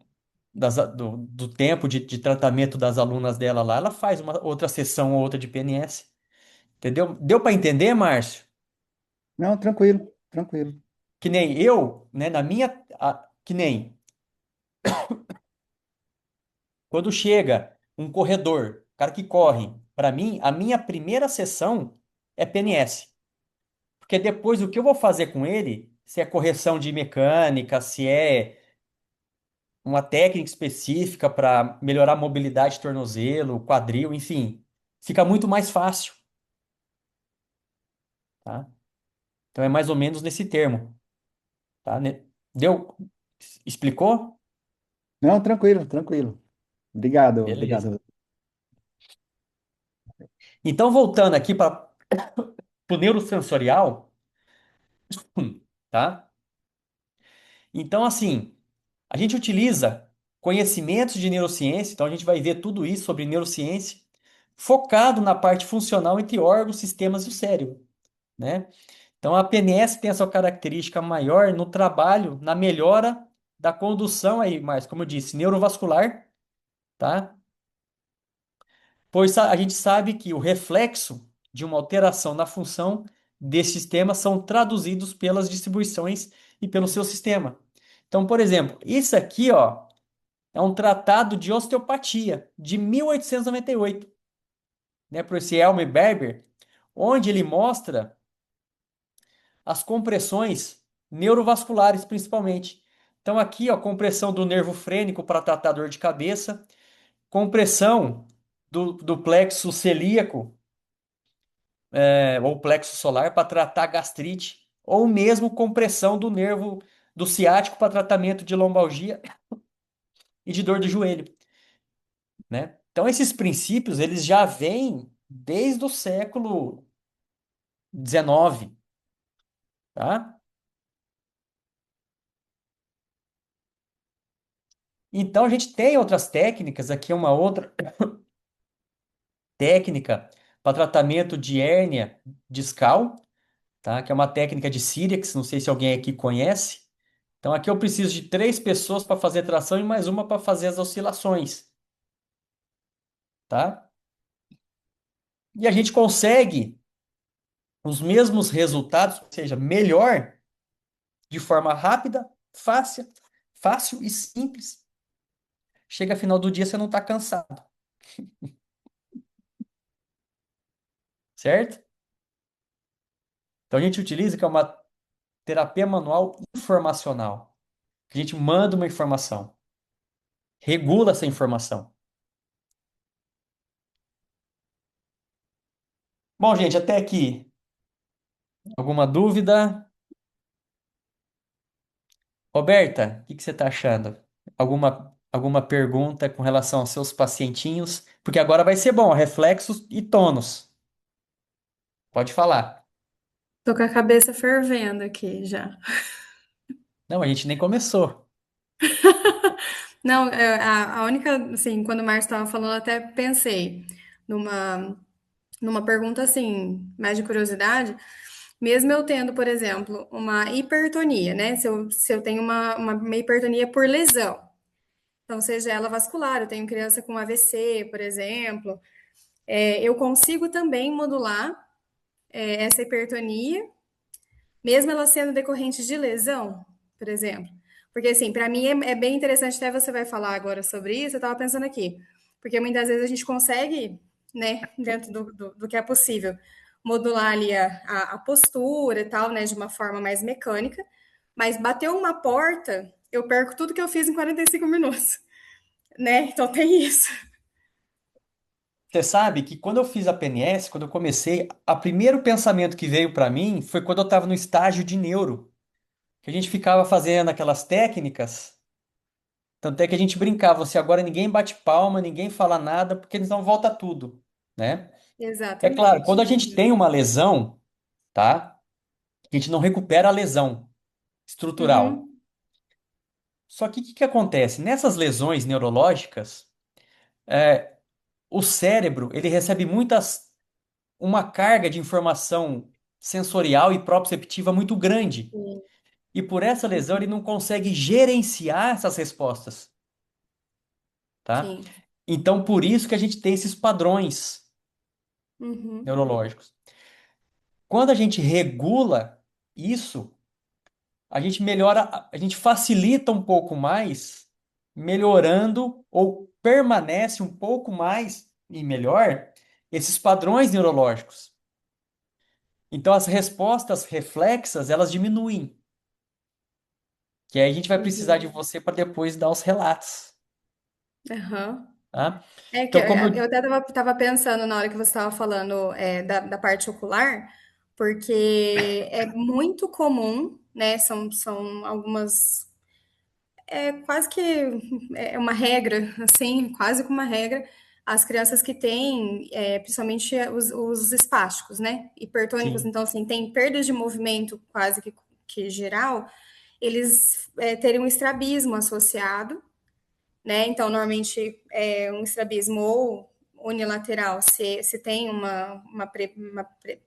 tempo de tratamento das alunas dela lá, ela faz uma outra sessão ou outra de PNS. Entendeu? Deu para entender, Márcio? Não, tranquilo, tranquilo. Que nem eu, né, que nem quando chega um corredor, cara que corre, para mim, a minha primeira sessão é PNS. Porque depois o que eu vou fazer com ele, se é correção de mecânica, se é uma técnica específica para melhorar a mobilidade de tornozelo, quadril, enfim, fica muito mais fácil, tá? Então é mais ou menos nesse termo, tá? Deu? Explicou? Não, tranquilo, tranquilo. Obrigado, Beleza. obrigado. Então voltando aqui para o neurosensorial, tá? Então assim, a gente utiliza conhecimentos de neurociência, então a gente vai ver tudo isso sobre neurociência, focado na parte funcional entre órgãos, sistemas e o cérebro, né? Então a PNS tem a sua característica maior no trabalho, na melhora da condução aí, mas como eu disse, neurovascular, tá? Pois a gente sabe que o reflexo de uma alteração na função desse sistema são traduzidos pelas distribuições e pelo seu sistema. Então, por exemplo, isso aqui, ó, é um tratado de osteopatia de 1898, né, por esse Elmer Berber, onde ele mostra as compressões neurovasculares, principalmente. Então, aqui, ó, compressão do nervo frênico para tratar dor de cabeça, compressão do plexo celíaco, ou plexo solar para tratar gastrite, ou mesmo compressão do nervo do ciático para tratamento de lombalgia e de dor de joelho, né? Então, esses princípios, eles já vêm desde o século XIX, tá? Então, a gente tem outras técnicas, aqui uma outra técnica para tratamento de hérnia discal, tá? Que é uma técnica de Cyriax, não sei se alguém aqui conhece. Então, aqui eu preciso de três pessoas para fazer tração e mais uma para fazer as oscilações, tá? E a gente consegue os mesmos resultados, ou seja, melhor, de forma rápida, fácil e simples. Chega final do dia, você não está cansado, certo? Então a gente utiliza que é uma terapia manual informacional. Que a gente manda uma informação, regula essa informação. Bom, gente, até aqui. Alguma dúvida? Roberta, o que que você está achando? Alguma pergunta com relação aos seus pacientinhos? Porque agora vai ser bom, reflexos e tônus. Pode falar. Tô com a cabeça fervendo aqui já. Não, a gente nem começou. Não, a única, assim, quando o Márcio estava falando, eu até pensei numa, numa pergunta assim, mais de curiosidade. Mesmo eu tendo, por exemplo, uma hipertonia, né? Se eu tenho uma hipertonia por lesão, então seja ela vascular, eu tenho criança com AVC, por exemplo, eu consigo também modular essa hipertonia mesmo ela sendo decorrente de lesão, por exemplo. Porque, assim, para mim é bem interessante, até você vai falar agora sobre isso, eu estava pensando aqui. Porque muitas vezes a gente consegue, né, dentro do que é possível, modular ali a postura e tal, né, de uma forma mais mecânica, mas bateu uma porta, eu perco tudo que eu fiz em 45 minutos, né? Então tem isso. Você sabe que quando eu fiz a PNS, quando eu comecei, o primeiro pensamento que veio para mim foi quando eu estava no estágio de neuro, que a gente ficava fazendo aquelas técnicas, tanto é que a gente brincava, se agora ninguém bate palma, ninguém fala nada, porque então volta tudo, né? É claro, Exatamente. quando a gente tem uma lesão, tá? A gente não recupera a lesão estrutural. Uhum, Só que o que que acontece? Nessas lesões neurológicas, é, o cérebro, ele recebe uma carga de informação sensorial e proprioceptiva muito grande. sim, E por essa lesão ele não consegue gerenciar essas respostas, tá? sim. Então por isso que a gente tem esses padrões Uhum, neurológicos. Quando a gente regula isso, a gente melhora, a gente facilita um pouco mais, melhorando ou permanece um pouco mais e melhor esses padrões neurológicos. Então as respostas reflexas, elas diminuem. Que aí a gente vai precisar de uhum, você para depois dar os relatos, aham. tá? É que Então, como eu eu... até tava pensando na hora que você estava falando da parte ocular, porque é muito comum, né? São algumas. É quase que é uma regra, assim, quase como uma regra, as crianças que têm, principalmente os espásticos, né? Hipertônicos, Sim, então, assim, tem perdas de movimento quase que geral, eles terem um estrabismo associado, né? Então, normalmente é um estrabismo ou unilateral, se tem uma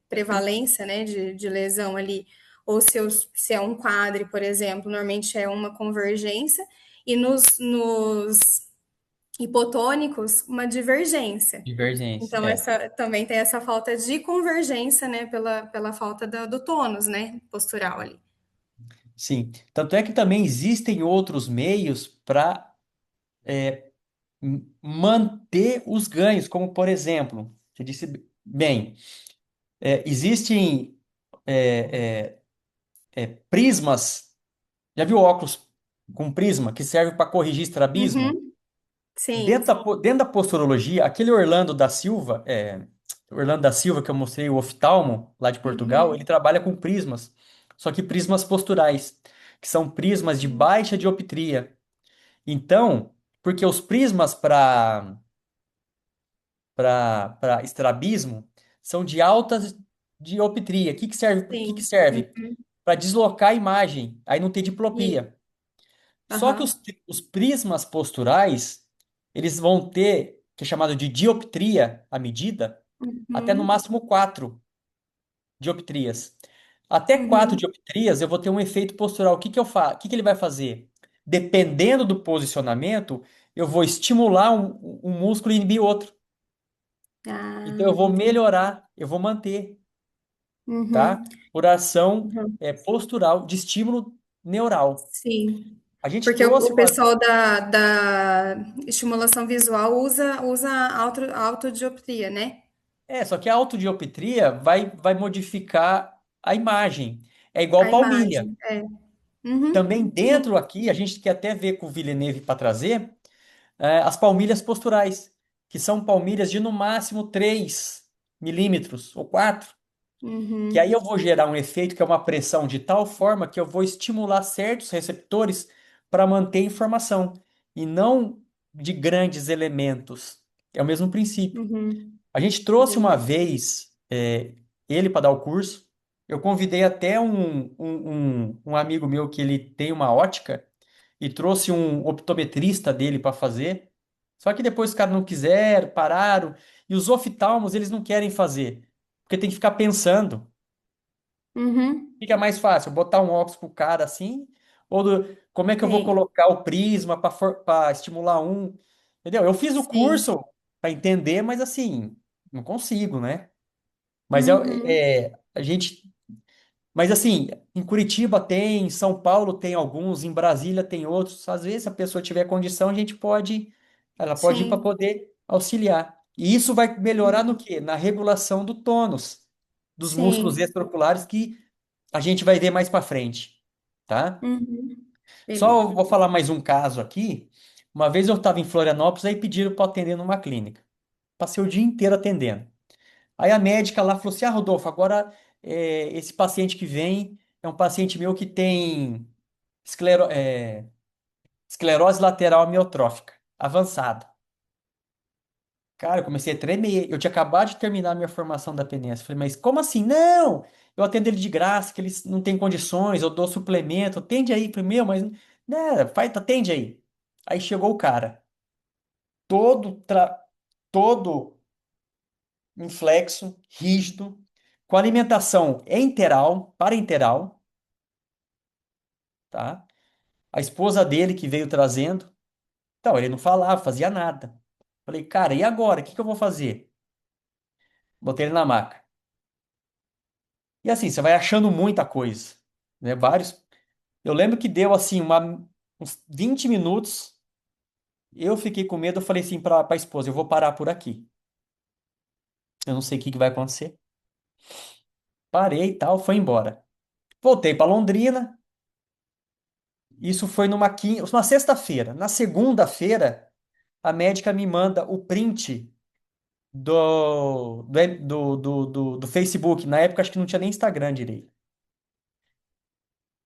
prevalência, né, de lesão ali, ou se é um quadre, por exemplo, normalmente é uma convergência, e nos hipotônicos, uma divergência. divergência, Então, é. essa também tem essa falta de convergência, né, pela falta do tônus, né, postural ali. Sim. Tanto é que também existem outros meios para manter os ganhos, como por exemplo, você disse bem, existem é, prismas, já viu óculos com prisma que serve para corrigir estrabismo? Uhum, sim. Dentro da posturologia, aquele Orlando da Silva que eu mostrei, o oftalmo lá de Portugal, ele Uhum, trabalha com prismas, só que prismas posturais, que são prismas de baixa dioptria. Então, porque os prismas para estrabismo são de alta dioptria. O que que serve? Para que que sim. serve? Uhum, Para deslocar a imagem, aí não tem diplopia. Só que aham. os prismas posturais, eles vão ter, que é chamado de dioptria, a medida, até no Uhum, máximo 4 dioptrias. Até 4 uhum. dioptrias eu vou ter um efeito postural. O que que eu faço? O que que ele vai fazer? Dependendo do posicionamento, eu vou estimular um músculo e inibir outro. Então Ah, eu vou entendi. melhorar, eu vou manter, tá? Uhum, Por ação uhum. postural de estímulo neural. Sim. A gente Porque o, trouxe o uma. pessoal da estimulação visual usa autodioptria, né? Só que a autodioptria vai modificar a imagem. É igual A palmilha. imagem. É. Uhum, Também dentro sim. aqui, a gente quer até ver com o Villeneuve para trazer as palmilhas posturais, que são palmilhas de no máximo 3 milímetros ou 4, que aí Uhum, eu vou gerar um efeito que é uma pressão de tal forma que eu vou estimular certos receptores para manter a informação, e não de grandes elementos. É o mesmo princípio. uhum. A gente trouxe uma Entendi. vez ele para dar o curso. Eu convidei até um amigo meu que ele tem uma ótica. e trouxe um optometrista dele para fazer. Só que depois os caras não quiseram, pararam. E os oftalmos, eles não querem fazer, porque tem que ficar pensando. Uhum. Fica mais fácil botar um óculos pro cara assim, ou como é que eu vou Sim, colocar o prisma para estimular um, entendeu? Eu fiz o sim. curso para entender, mas assim, não consigo, né? Mas Uhum. a gente, mas assim, em Curitiba tem, em São Paulo tem alguns, em Brasília tem outros. Às vezes, se a pessoa tiver condição, ela pode ir para Sim. poder auxiliar. E isso vai melhorar no Uhum. quê? Na regulação do tônus dos músculos Sim. extraoculares que a gente vai ver mais para frente, tá? Uhum. Só Beleza. vou falar mais um caso aqui. Uma vez eu estava em Florianópolis, aí pediram para atender numa clínica. Passei o dia inteiro atendendo. Aí a médica lá falou assim: Ah, Rodolfo, agora esse paciente que vem é um paciente meu que tem esclerose lateral amiotrófica avançada. Cara, eu comecei a tremer. Eu tinha acabado de terminar a minha formação da PNS. Falei, mas como assim? Não! Eu atendo ele de graça, que eles não têm condições, eu dou suplemento, atende aí. Falei, meu, mas né, faz, atende aí. Aí chegou o cara, todo, todo inflexo, rígido, com alimentação enteral, parenteral, tá? A esposa dele que veio trazendo. Então, ele não falava, fazia nada. Falei, cara, e agora? O que que eu vou fazer? Botei ele na maca. E assim, você vai achando muita coisa, né? Vários. Eu lembro que deu assim uns 20 minutos. Eu fiquei com medo, eu falei assim para a esposa, eu vou parar por aqui. Eu não sei o que que vai acontecer. Parei e tal, foi embora. Voltei para Londrina. Isso foi numa sexta-feira. Na segunda-feira, a médica me manda o print do Facebook. Na época, acho que não tinha nem Instagram direito.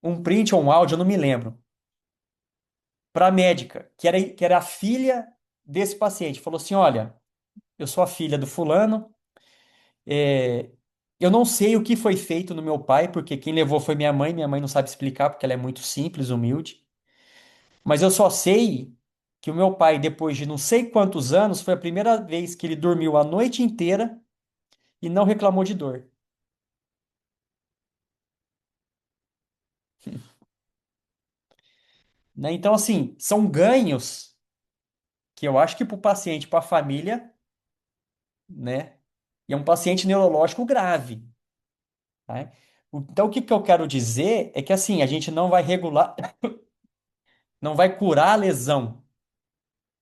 Um print ou um áudio, eu não me lembro. Para a médica, que era a filha desse paciente. Falou assim: Olha, eu sou a filha do fulano. é, eu não sei o que foi feito no meu pai, porque quem levou foi minha mãe. Minha mãe não sabe explicar, porque ela é muito simples, humilde. Mas eu só sei que o meu pai, depois de não sei quantos anos, foi a primeira vez que ele dormiu a noite inteira e não reclamou de dor. Né? Então, assim, são ganhos que eu acho que para o paciente, para a família, né? E é um paciente neurológico grave. Tá? Então, o que que eu quero dizer é que, assim, a gente não vai regular, não vai curar a lesão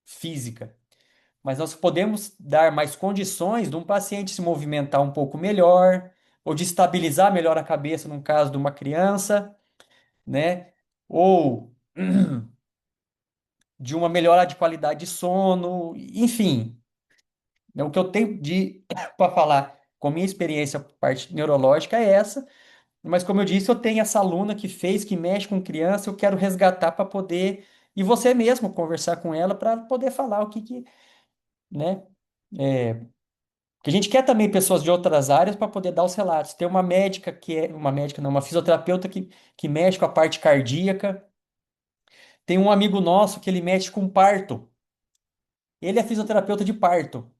física, mas nós podemos dar mais condições de um paciente se movimentar um pouco melhor, ou de estabilizar melhor a cabeça, no caso de uma criança, né? Ou de uma melhora de qualidade de sono, enfim. Né? O que eu tenho de para falar com minha experiência, parte neurológica, é essa. Mas como eu disse, eu tenho essa aluna que fez, que mexe com criança, eu quero resgatar para poder, e você mesmo conversar com ela para poder falar o que que, né? É, que a gente quer também pessoas de outras áreas para poder dar os relatos. Tem uma médica que é, uma médica não, uma fisioterapeuta que mexe com a parte cardíaca. Tem um amigo nosso que ele mexe com parto. Ele é fisioterapeuta de parto.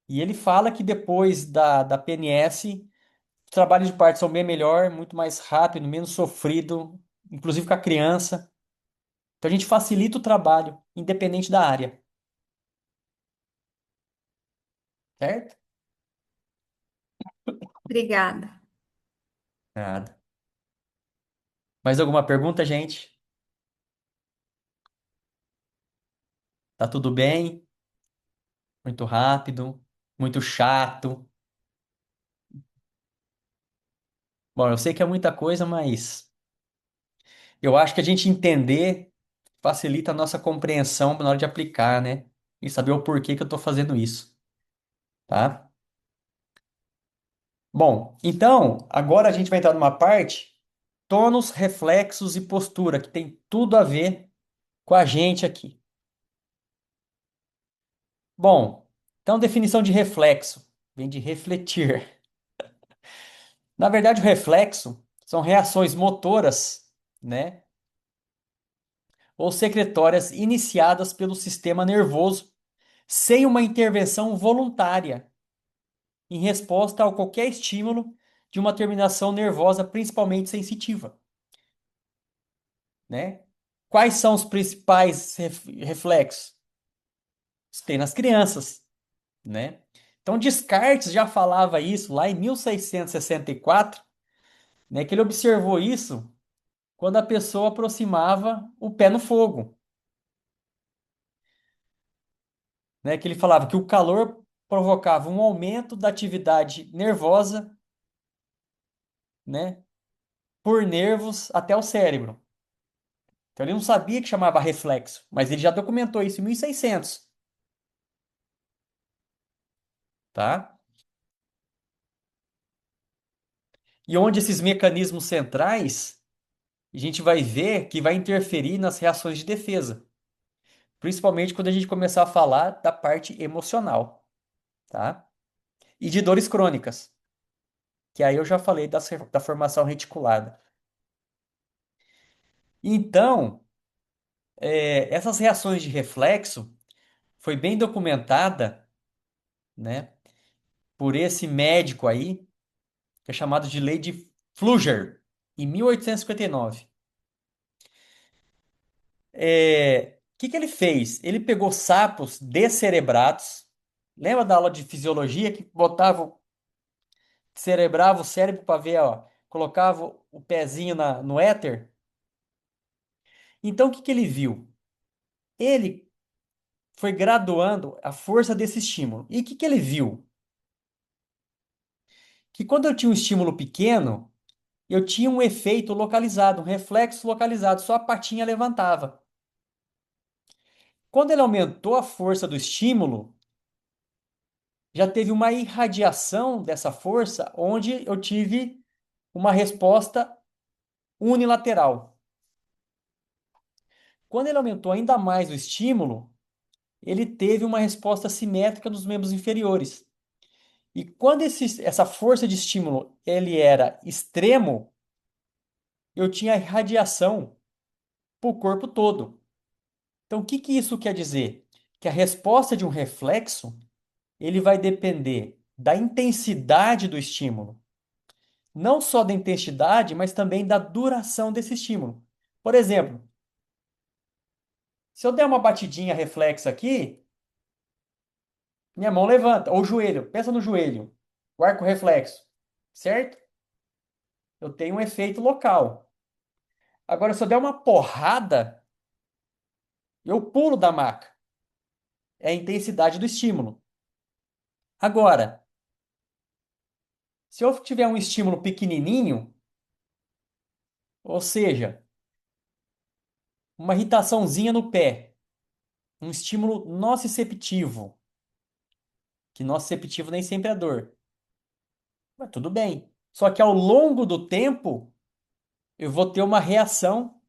E ele fala que depois da PNS, os trabalhos de parto são bem melhor, muito mais rápido, menos sofrido, inclusive com a criança. Então a gente facilita o trabalho, independente da área, certo? Obrigada. Nada. Mais alguma pergunta, gente? Tá tudo bem? Muito rápido? Muito chato? Bom, eu sei que é muita coisa, mas eu acho que a gente entender facilita a nossa compreensão na hora de aplicar, né? E saber o porquê que eu tô fazendo isso, tá? Bom, então, agora a gente vai entrar numa parte, tônus, reflexos e postura, que tem tudo a ver com a gente aqui. Bom, então definição de reflexo, vem de refletir. Na verdade, o reflexo são reações motoras, né? ou secretórias iniciadas pelo sistema nervoso sem uma intervenção voluntária em resposta a qualquer estímulo de uma terminação nervosa, principalmente sensitiva, né? Quais são os principais reflexos? Tem nas crianças, né? Então Descartes já falava isso lá em 1664, né, que ele observou isso quando a pessoa aproximava o pé no fogo, né, que ele falava que o calor provocava um aumento da atividade nervosa, né, por nervos até o cérebro. Então ele não sabia que chamava reflexo, mas ele já documentou isso em 1600, tá? E onde esses mecanismos centrais, a gente vai ver que vai interferir nas reações de defesa, principalmente quando a gente começar a falar da parte emocional, tá? E de dores crônicas, que aí eu já falei da formação reticulada. Então, essas reações de reflexo foi bem documentada, né, por esse médico aí, que é chamado de Lei de Flügger, em 1859. O que que ele fez? Ele pegou sapos descerebrados. Lembra da aula de fisiologia que cerebrava o cérebro para ver, ó, colocava o pezinho no éter? Então, o que que ele viu? Ele foi graduando a força desse estímulo. E o que que ele viu? Que quando eu tinha um estímulo pequeno, eu tinha um efeito localizado, um reflexo localizado, só a patinha levantava. Quando ele aumentou a força do estímulo, já teve uma irradiação dessa força, onde eu tive uma resposta unilateral. Quando ele aumentou ainda mais o estímulo, ele teve uma resposta simétrica dos membros inferiores. E quando essa força de estímulo ele era extremo, eu tinha radiação para o corpo todo. Então, o que que isso quer dizer? Que a resposta de um reflexo ele vai depender da intensidade do estímulo. Não só da intensidade, mas também da duração desse estímulo. Por exemplo, se eu der uma batidinha reflexa aqui, minha mão levanta, ou o joelho, pensa no joelho, o arco reflexo, certo? Eu tenho um efeito local. Agora, se eu der uma porrada, eu pulo da maca. É a intensidade do estímulo. Agora, se eu tiver um estímulo pequenininho, ou seja, uma irritaçãozinha no pé, um estímulo nociceptivo, que nociceptivo nem sempre é dor, mas tudo bem. Só que ao longo do tempo, eu vou ter uma reação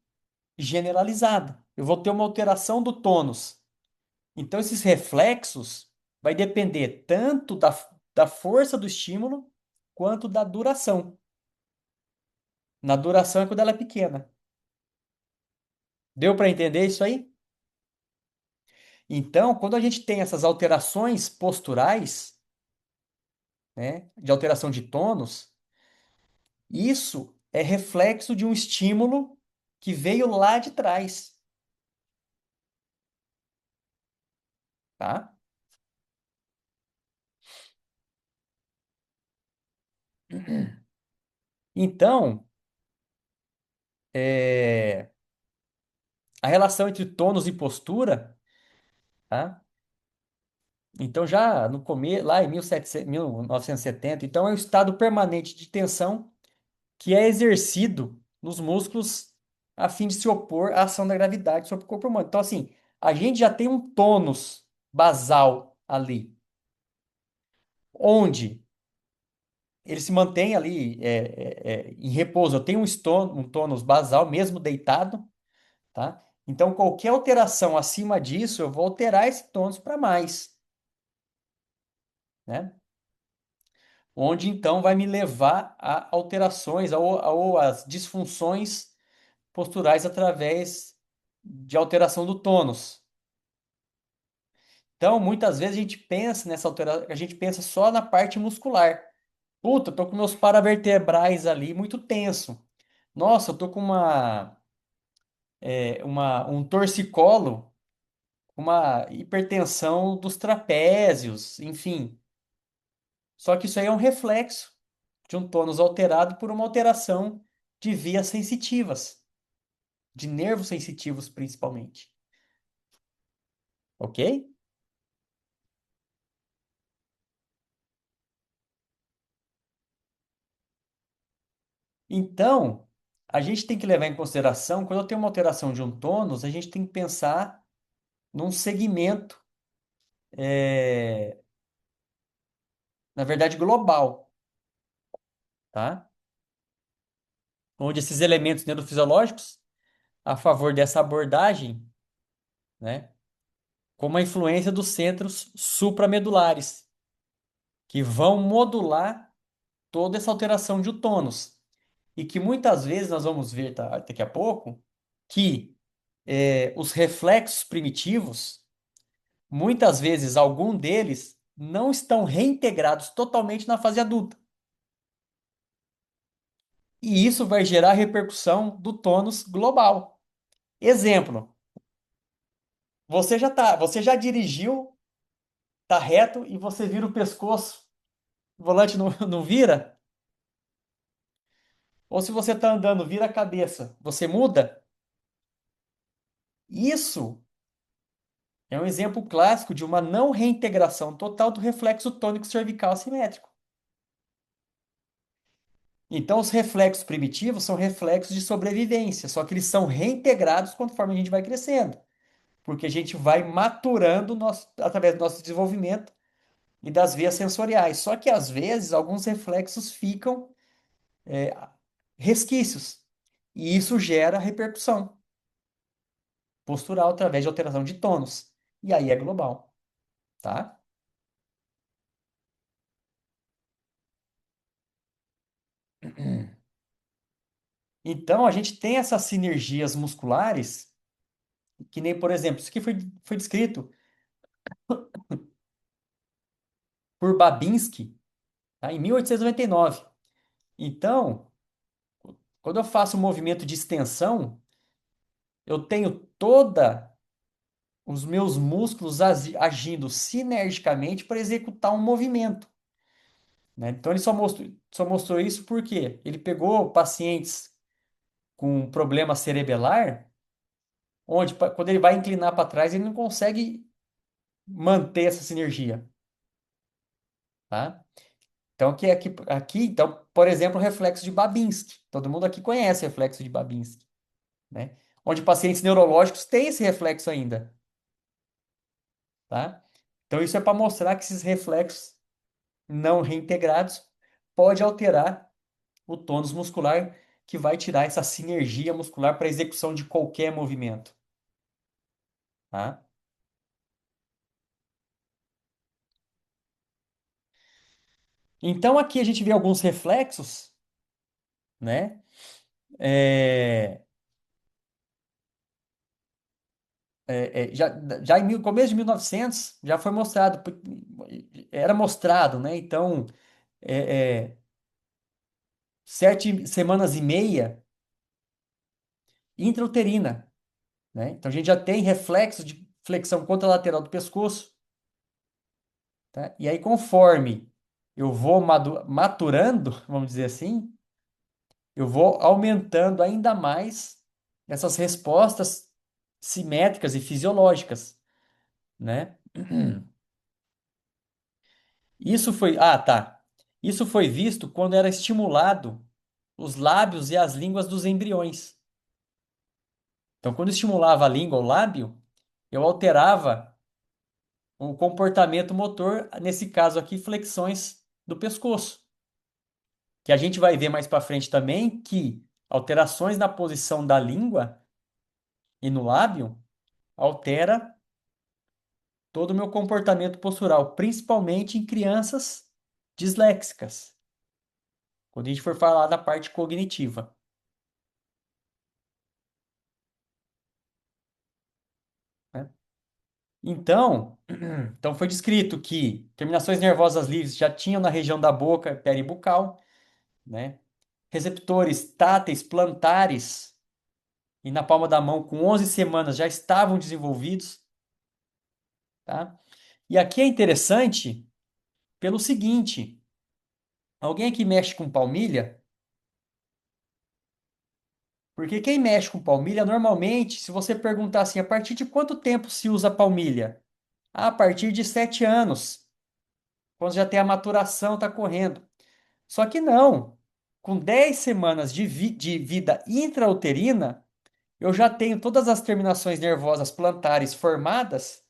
generalizada. Eu vou ter uma alteração do tônus. Então, esses reflexos vai depender tanto da força do estímulo quanto da duração. Na duração é quando ela é pequena. Deu para entender isso aí? Então, quando a gente tem essas alterações posturais, né, de alteração de tônus, isso é reflexo de um estímulo que veio lá de trás, tá? Então, a relação entre tônus e postura, tá? Então, já no começo, lá em 1700, 1970, então é o estado permanente de tensão que é exercido nos músculos a fim de se opor à ação da gravidade sobre o corpo humano. Então, assim, a gente já tem um tônus basal ali, onde ele se mantém ali em repouso. Eu tenho um tônus basal, mesmo deitado, tá? Então, qualquer alteração acima disso, eu vou alterar esse tônus para mais, né? Onde então vai me levar a alterações ou as disfunções posturais através de alteração do tônus. Então, muitas vezes a gente pensa nessa alteração, a gente pensa só na parte muscular. Puta, eu tô com meus paravertebrais ali muito tenso. Nossa, eu tô com um torcicolo, uma hipertensão dos trapézios, enfim. Só que isso aí é um reflexo de um tônus alterado por uma alteração de vias sensitivas, de nervos sensitivos principalmente. Ok? Então, a gente tem que levar em consideração, quando eu tenho uma alteração de um tônus, a gente tem que pensar num segmento, na verdade, global, tá? Onde esses elementos neurofisiológicos, a favor dessa abordagem, né, como a influência dos centros supramedulares, que vão modular toda essa alteração de tônus. E que muitas vezes nós vamos ver daqui a pouco que os reflexos primitivos, muitas vezes algum deles não estão reintegrados totalmente na fase adulta. E isso vai gerar repercussão do tônus global. Exemplo, você já dirigiu, tá reto e você vira o pescoço, o volante não, não vira? Ou se você tá andando, vira a cabeça, você muda? Isso é um exemplo clássico de uma não reintegração total do reflexo tônico cervical assimétrico. Então, os reflexos primitivos são reflexos de sobrevivência, só que eles são reintegrados conforme a gente vai crescendo, porque a gente vai maturando através do nosso desenvolvimento e das vias sensoriais. Só que, às vezes, alguns reflexos ficam é, resquícios, e isso gera repercussão postural através de alteração de tônus. E aí é global, tá? Então, a gente tem essas sinergias musculares, que nem, por exemplo, isso aqui foi descrito por Babinski, tá, em 1899. Então, quando eu faço um movimento de extensão, eu tenho toda os meus músculos agindo sinergicamente para executar um movimento, né? Então, ele só mostrou isso porque ele pegou pacientes com problema cerebelar, onde, quando ele vai inclinar para trás, ele não consegue manter essa sinergia, tá? Então, então, por exemplo, o reflexo de Babinski. Todo mundo aqui conhece o reflexo de Babinski, né? Onde pacientes neurológicos têm esse reflexo ainda, tá? Então, isso é para mostrar que esses reflexos não reintegrados pode alterar o tônus muscular, que vai tirar essa sinergia muscular para a execução de qualquer movimento, tá? Então, aqui a gente vê alguns reflexos, né? É, já, já começo de 1900 já foi mostrado, era mostrado, né? Então, é, é, 7 semanas e meia intrauterina, né? Então, a gente já tem reflexo de flexão contralateral do pescoço, tá? E aí, conforme eu vou maturando, vamos dizer assim, eu vou aumentando ainda mais essas respostas simétricas e fisiológicas, né? Tá. Isso foi visto quando era estimulado os lábios e as línguas dos embriões. Então, quando estimulava a língua ou o lábio, eu alterava o comportamento motor, nesse caso aqui, flexões do pescoço. Que a gente vai ver mais para frente também que alterações na posição da língua e no lábio altera todo o meu comportamento postural, principalmente em crianças disléxicas, quando a gente for falar da parte cognitiva. Então foi descrito que terminações nervosas livres já tinham na região da boca peribucal, né? Receptores táteis plantares e na palma da mão com 11 semanas já estavam desenvolvidos, tá? E aqui é interessante pelo seguinte, alguém aqui mexe com palmilha? Porque quem mexe com palmilha, normalmente, se você perguntar assim, a partir de quanto tempo se usa palmilha? Ah, a partir de 7 anos, quando já tem a maturação, está correndo. Só que não. Com 10 semanas de vida intrauterina, eu já tenho todas as terminações nervosas plantares formadas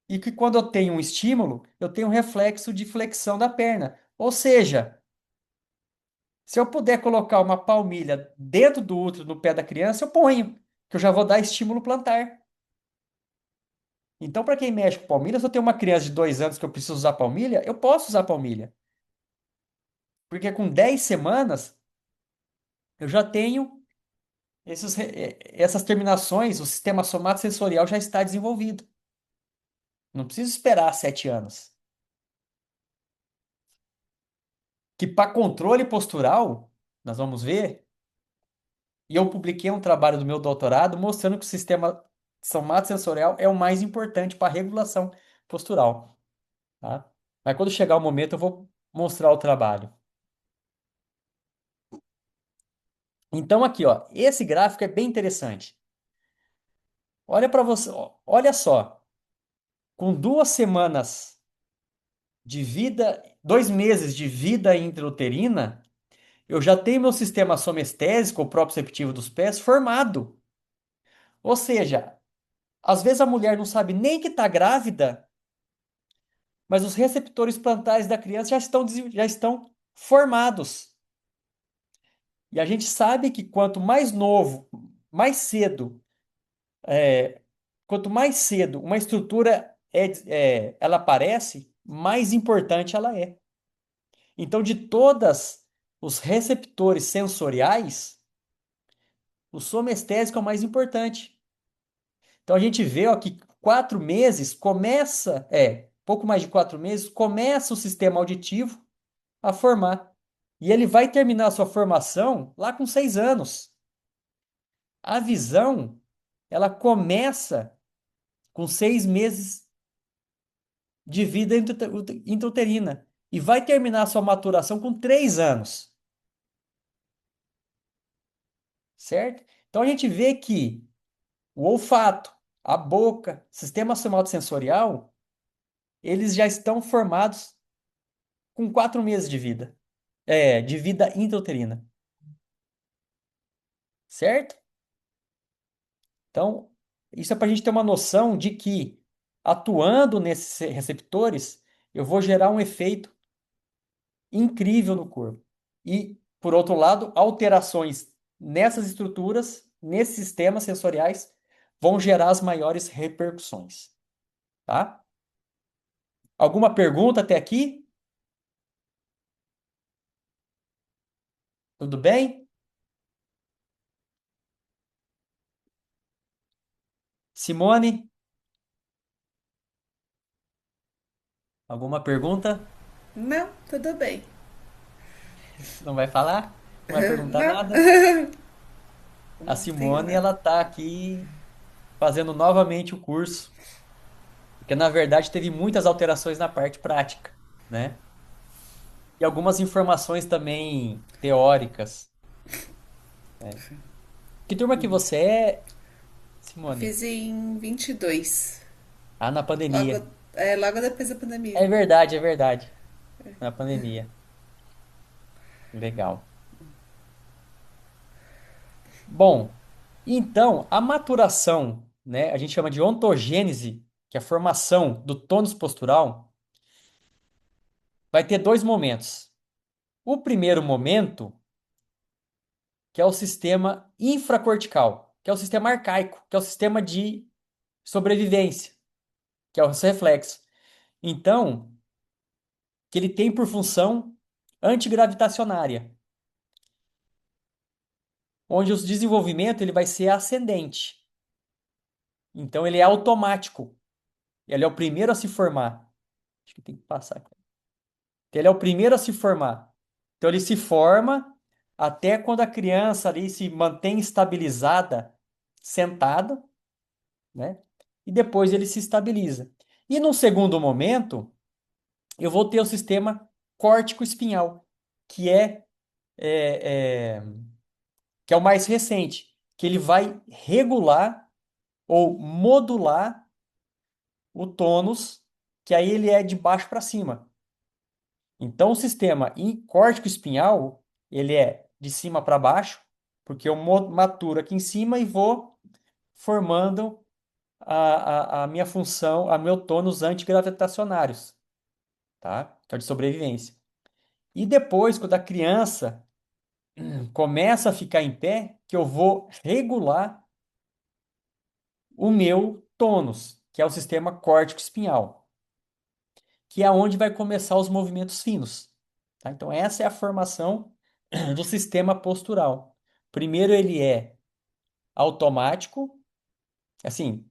e que quando eu tenho um estímulo, eu tenho um reflexo de flexão da perna. Ou seja, se eu puder colocar uma palmilha dentro do útero no pé da criança, eu ponho, que eu já vou dar estímulo plantar. Então, para quem mexe com palmilha, se eu tenho uma criança de 2 anos que eu preciso usar palmilha, eu posso usar palmilha. Porque com 10 semanas, eu já tenho essas terminações, o sistema somatosensorial já está desenvolvido. Não preciso esperar 7 anos. Que para controle postural, nós vamos ver, e eu publiquei um trabalho do meu doutorado mostrando que o sistema somatosensorial é o mais importante para regulação postural, tá? Mas quando chegar o momento, eu vou mostrar o trabalho. Então aqui, ó, esse gráfico é bem interessante. Olha para você, ó, olha só, com 2 semanas de vida, 2 meses de vida intrauterina, eu já tenho meu sistema somestésico, o proprioceptivo dos pés, formado. Ou seja, às vezes a mulher não sabe nem que está grávida, mas os receptores plantares da criança já estão formados. E a gente sabe que quanto mais novo, mais cedo, é, quanto mais cedo uma estrutura ela aparece, mais importante ela é. Então, de todas os receptores sensoriais, o somestésico é o mais importante. Então, a gente vê ó, que 4 meses começa, pouco mais de 4 meses, começa o sistema auditivo a formar. E ele vai terminar a sua formação lá com 6 anos. A visão, ela começa com 6 meses de vida intrauterina e vai terminar a sua maturação com 3 anos, certo? Então a gente vê que o olfato, a boca, sistema somatosensorial, eles já estão formados com 4 meses de vida, de vida intrauterina, certo? Então, isso é para a gente ter uma noção de que, atuando nesses receptores, eu vou gerar um efeito incrível no corpo. E, por outro lado, alterações nessas estruturas, nesses sistemas sensoriais, vão gerar as maiores repercussões, tá? Alguma pergunta até aqui? Tudo bem? Simone, alguma pergunta? Não, tudo bem. Não vai falar? Não vai perguntar Não, nada? A não tenho Simone, nada. ela tá aqui fazendo novamente o curso, porque na verdade teve muitas alterações na parte prática, né? E algumas informações também teóricas, né? Que turma que você é, Simone? Fiz em 22. Ah, na Logo, pandemia. logo depois da pandemia. É verdade, é verdade. Na pandemia. Legal. Bom, então, a maturação, né, a gente chama de ontogênese, que é a formação do tônus postural, vai ter dois momentos. O primeiro momento, que é o sistema infracortical, que é o sistema arcaico, que é o sistema de sobrevivência, que é o reflexo. Então, que ele tem por função antigravitacionária, onde o desenvolvimento ele vai ser ascendente. Então, ele é automático. Ele é o primeiro a se formar. Acho que tem que passar aqui. Ele é o primeiro a se formar. Então ele se forma até quando a criança ali se mantém estabilizada, sentada, né? E depois ele se estabiliza. E num segundo momento, eu vou ter o sistema córtico-espinhal, que é, é- que é o mais recente, que ele vai regular ou modular o tônus, que aí ele é de baixo para cima. Então, o sistema córtico-espinhal, ele é de cima para baixo, porque eu maturo aqui em cima e vou formando a minha função, a meu tônus antigravitacionários, tá? Que é de sobrevivência. E depois, quando a criança começa a ficar em pé, que eu vou regular o meu tônus, que é o sistema córtico-espinhal, que é onde vai começar os movimentos finos, tá? Então, essa é a formação do sistema postural. Primeiro, ele é automático, assim,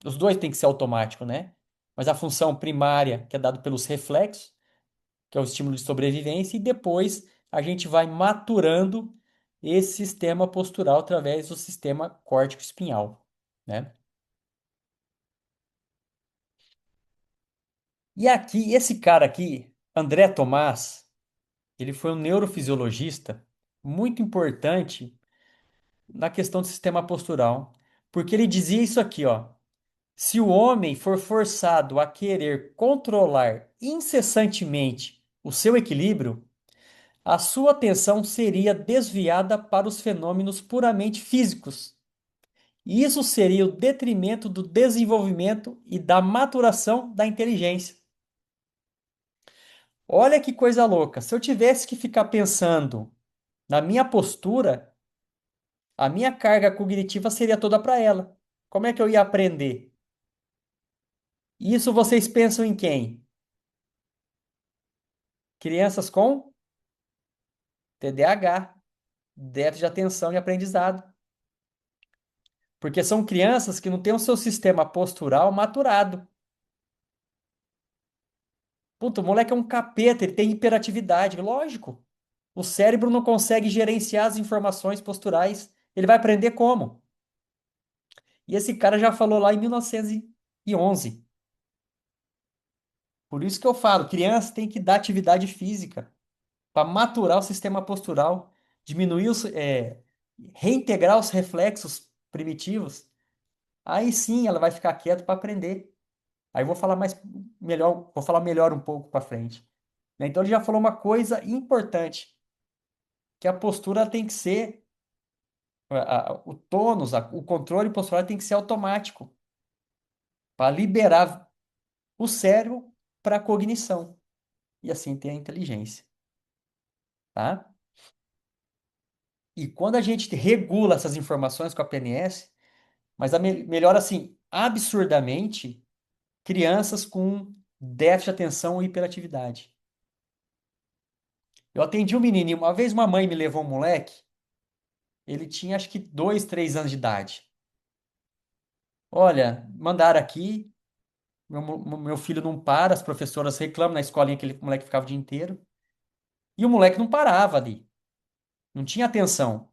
os dois têm que ser automático, né? Mas a função primária, que é dada pelos reflexos, que é o estímulo de sobrevivência, e depois a gente vai maturando esse sistema postural através do sistema córtico-espinhal, né? E aqui, esse cara aqui, André Tomás, ele foi um neurofisiologista muito importante na questão do sistema postural, porque ele dizia isso aqui, ó: se o homem for forçado a querer controlar incessantemente o seu equilíbrio, a sua atenção seria desviada para os fenômenos puramente físicos. E isso seria o detrimento do desenvolvimento e da maturação da inteligência. Olha que coisa louca. Se eu tivesse que ficar pensando na minha postura, a minha carga cognitiva seria toda para ela. Como é que eu ia aprender? Isso vocês pensam em quem? Crianças com TDAH, déficit de atenção e aprendizado. Porque são crianças que não têm o seu sistema postural maturado. Puta, o moleque é um capeta, ele tem hiperatividade, lógico. O cérebro não consegue gerenciar as informações posturais. Ele vai aprender como? E esse cara já falou lá em 1911. Por isso que eu falo, criança tem que dar atividade física para maturar o sistema postural, diminuir reintegrar os reflexos primitivos. Aí sim ela vai ficar quieta para aprender. Aí eu vou falar melhor, vou falar melhor um pouco para frente, né? Então ele já falou uma coisa importante, que a postura tem que ser, o tônus, o controle postural tem que ser automático, para liberar o cérebro para a cognição e assim ter a inteligência, tá? E quando a gente regula essas informações com a PNS, mas melhora assim absurdamente crianças com déficit de atenção e hiperatividade. Eu atendi um menininho, uma vez uma mãe me levou um moleque, ele tinha acho que 2, 3 anos de idade. Olha, mandaram aqui, meu filho não para, as professoras reclamam na escolinha que aquele moleque ficava o dia inteiro, e o moleque não parava ali, não tinha atenção.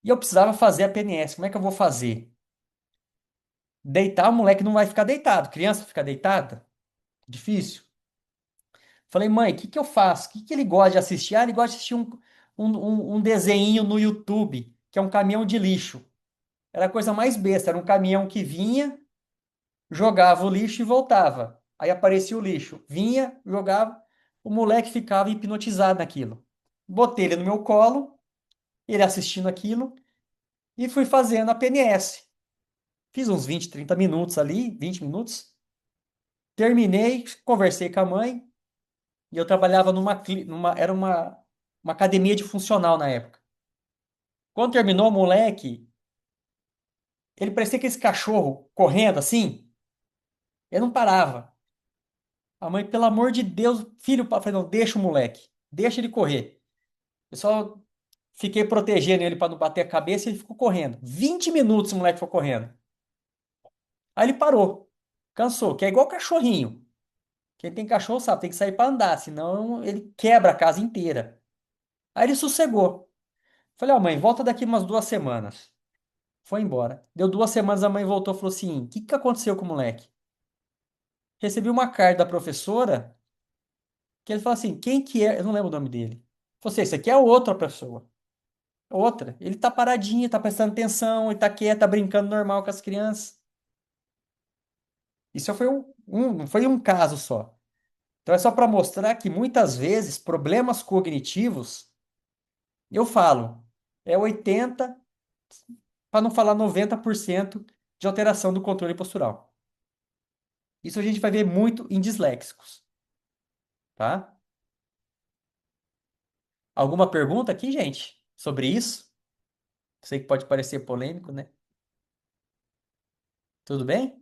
E eu precisava fazer a PNS, como é que eu vou fazer? Deitar, o moleque não vai ficar deitado, criança fica deitada? Difícil. Falei, mãe, o que que eu faço? O que que ele gosta de assistir? Ah, ele gosta de assistir um desenho no YouTube, que é um caminhão de lixo. Era a coisa mais besta, era um caminhão que vinha, jogava o lixo e voltava. Aí aparecia o lixo, vinha, jogava, o moleque ficava hipnotizado naquilo. Botei ele no meu colo, ele assistindo aquilo, e fui fazendo a PNS. Fiz uns 20, 30 minutos ali, 20 minutos. Terminei, conversei com a mãe, e eu trabalhava era uma academia de funcional na época. Quando terminou, o moleque, ele parecia que esse cachorro correndo assim, ele não parava. A mãe, pelo amor de Deus, filho, falei, não, deixa o moleque, deixa ele correr. Eu só fiquei protegendo ele para não bater a cabeça e ele ficou correndo. 20 minutos o moleque foi correndo. Aí ele parou. Cansou, que é igual cachorrinho. Quem tem cachorro sabe, tem que sair para andar, senão ele quebra a casa inteira. Aí ele sossegou. Falei, ó, mãe, volta daqui umas 2 semanas. Foi embora. Deu 2 semanas, a mãe voltou e falou assim: o que que aconteceu com o moleque? Recebi uma carta da professora que ele falou assim: quem que é? Eu não lembro o nome dele. Falei assim, isso aqui é outra pessoa. Outra. Ele tá paradinho, tá prestando atenção, ele tá quieto, tá brincando normal com as crianças. Isso foi não foi um caso só. Então é só para mostrar que muitas vezes problemas cognitivos, eu falo, é 80, para não falar 90% de alteração do controle postural. Isso a gente vai ver muito em disléxicos, tá? Alguma pergunta aqui, gente, sobre isso? Sei que pode parecer polêmico, né? Tudo bem?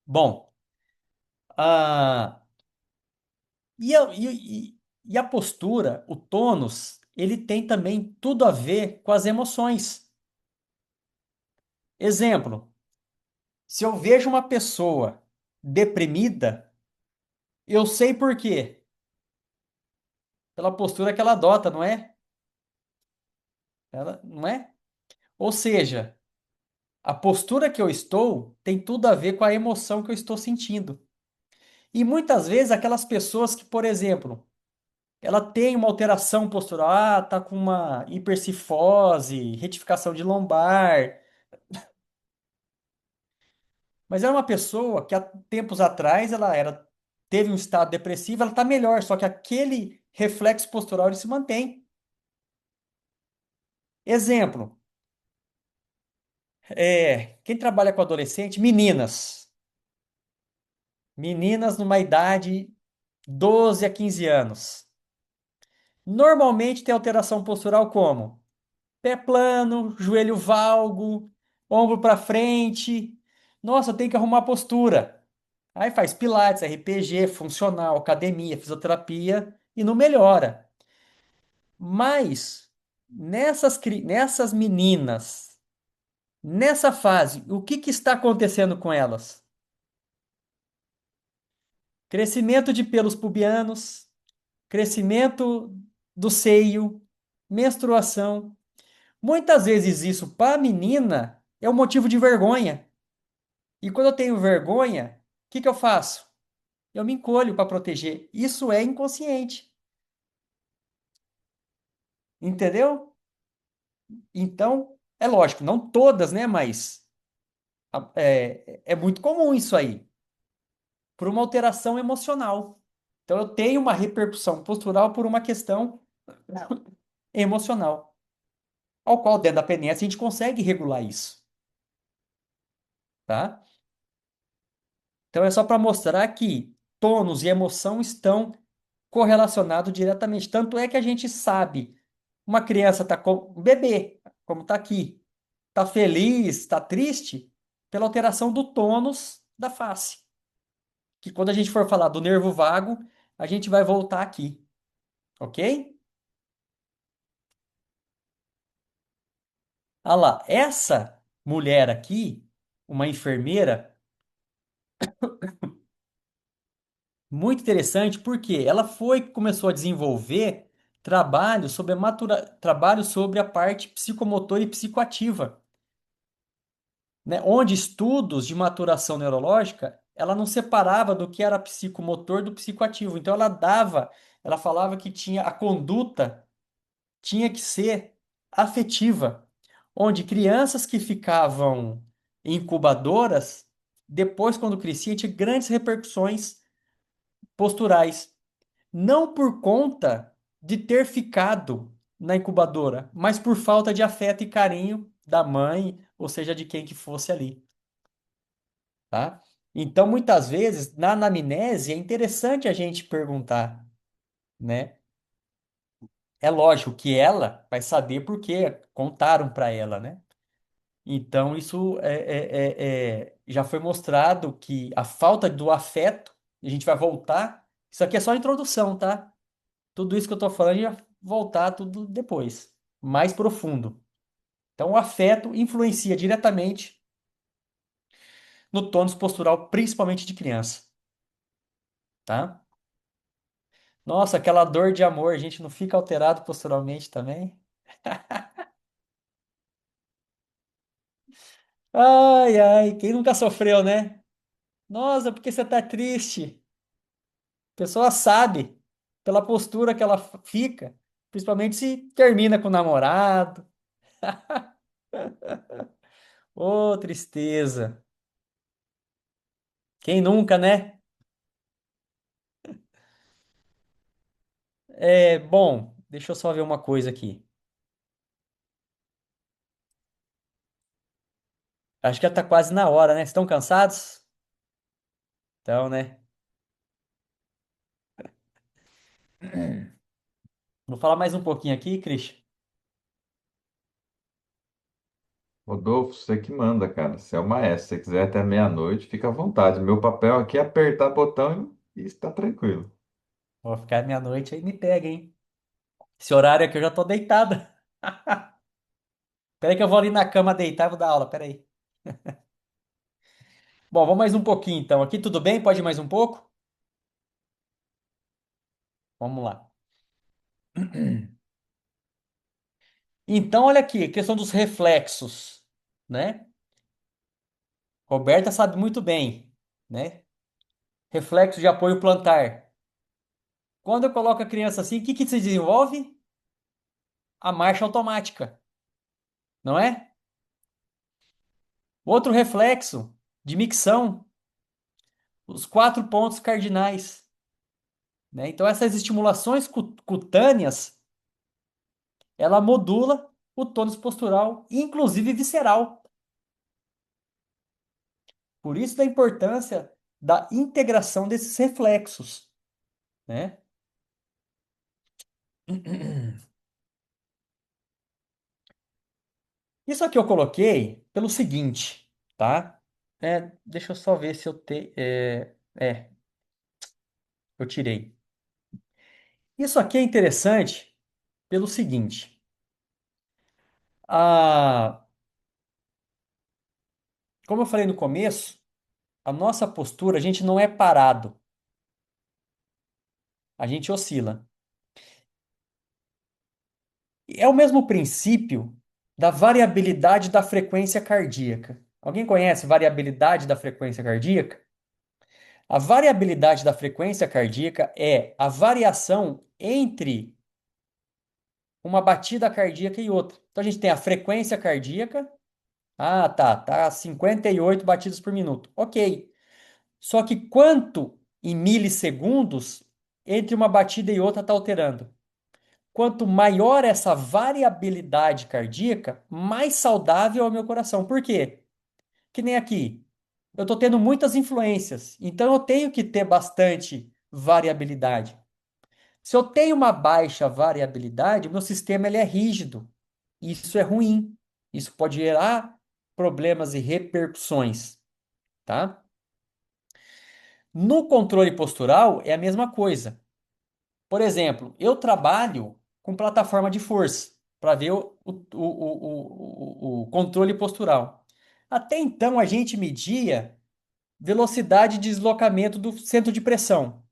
Bom, ah, e a postura, o tônus, ele tem também tudo a ver com as emoções. Exemplo, se eu vejo uma pessoa deprimida, eu sei por quê. Pela postura que ela adota, não é? Ela, não é? Ou seja, a postura que eu estou tem tudo a ver com a emoção que eu estou sentindo. E muitas vezes aquelas pessoas que, por exemplo, ela tem uma alteração postural, tá com uma hipercifose, retificação de lombar, mas era uma pessoa que há tempos atrás teve um estado depressivo, ela está melhor, só que aquele reflexo postural ele se mantém. Exemplo, quem trabalha com adolescente, meninas numa idade 12 a 15 anos. Normalmente tem alteração postural como pé plano, joelho valgo, ombro para frente. Nossa, tem que arrumar postura. Aí faz pilates, RPG, funcional, academia, fisioterapia e não melhora. Mas nessas meninas, nessa fase, o que que está acontecendo com elas? Crescimento de pelos pubianos, crescimento do seio, menstruação. Muitas vezes isso para a menina é um motivo de vergonha. E quando eu tenho vergonha, o que que eu faço? Eu me encolho para proteger. Isso é inconsciente. Entendeu? Então, é lógico, não todas, né? Mas é muito comum isso aí, por uma alteração emocional. Então, eu tenho uma repercussão postural por uma questão emocional, ao qual, dentro da PNS, a gente consegue regular isso, tá? Então, é só para mostrar que tônus e emoção estão correlacionados diretamente. Tanto é que a gente sabe, uma criança está com um bebê, como está aqui, está feliz, está triste, pela alteração do tônus da face. Que quando a gente for falar do nervo vago, a gente vai voltar aqui, ok? Ah lá, essa mulher aqui, uma enfermeira, muito interessante, porque ela começou a desenvolver trabalho sobre a parte psicomotora e psicoativa, né? Onde estudos de maturação neurológica, ela não separava do que era psicomotor do psicoativo. Então ela falava que tinha a conduta tinha que ser afetiva, onde crianças que ficavam em incubadoras, depois, quando cresciam, tinha grandes repercussões posturais. Não por conta de ter ficado na incubadora, mas por falta de afeto e carinho da mãe, ou seja, de quem que fosse ali, tá? Então, muitas vezes, na anamnese, é interessante a gente perguntar, né? É lógico que ela vai saber porque contaram para ela, né? Então, isso já foi mostrado que a falta do afeto, a gente vai voltar. Isso aqui é só a introdução, tá? Tudo isso que eu tô falando já voltar tudo depois, mais profundo. Então, o afeto influencia diretamente no tônus postural, principalmente de criança, tá? Nossa, aquela dor de amor, a gente não fica alterado posturalmente também? Ai, ai, quem nunca sofreu, né? Nossa, porque você tá triste? A pessoa sabe pela postura que ela fica, principalmente se termina com o namorado. Ô, tristeza. Quem nunca, né? É, bom, deixa eu só ver uma coisa aqui. Acho que já tá quase na hora, né? Estão cansados? Então, né? Vou falar mais um pouquinho aqui, Cris. Rodolfo, você que manda, cara. Você é o maestro. Se você quiser até meia-noite, fica à vontade. Meu papel aqui é apertar botão e está tranquilo. Vou ficar meia-noite aí, me pega, hein? Esse horário aqui eu já tô deitada. Peraí que eu vou ali na cama deitar e vou dar aula, peraí. Bom, vamos mais um pouquinho então. Aqui tudo bem? Pode ir mais um pouco? Vamos lá. Então, olha aqui, questão dos reflexos, né? Roberta sabe muito bem, né? Reflexo de apoio plantar. Quando eu coloco a criança assim, o que que se desenvolve? A marcha automática, não é? Outro reflexo de micção, os quatro pontos cardinais, né? Então, essas estimulações cutâneas, ela modula o tônus postural, inclusive visceral. Por isso da importância da integração desses reflexos, né? Isso aqui eu coloquei pelo seguinte, tá? Deixa eu só ver se eu tenho. Eu tirei. Isso aqui é interessante pelo seguinte. A, como eu falei no começo, a nossa postura, a gente não é parado, a gente oscila. É o mesmo princípio da variabilidade da frequência cardíaca. Alguém conhece variabilidade da frequência cardíaca? A variabilidade da frequência cardíaca é a variação entre uma batida cardíaca e outra. Então a gente tem a frequência cardíaca. Ah, tá 58 batidas por minuto. Ok. Só que quanto em milissegundos entre uma batida e outra está alterando? Quanto maior essa variabilidade cardíaca, mais saudável é o meu coração. Por quê? Que nem aqui. Eu estou tendo muitas influências, então eu tenho que ter bastante variabilidade. Se eu tenho uma baixa variabilidade, meu sistema ele é rígido. Isso é ruim. Isso pode gerar problemas e repercussões, tá? No controle postural é a mesma coisa. Por exemplo, eu trabalho com plataforma de força para ver o controle postural. Até então a gente media velocidade de deslocamento do centro de pressão.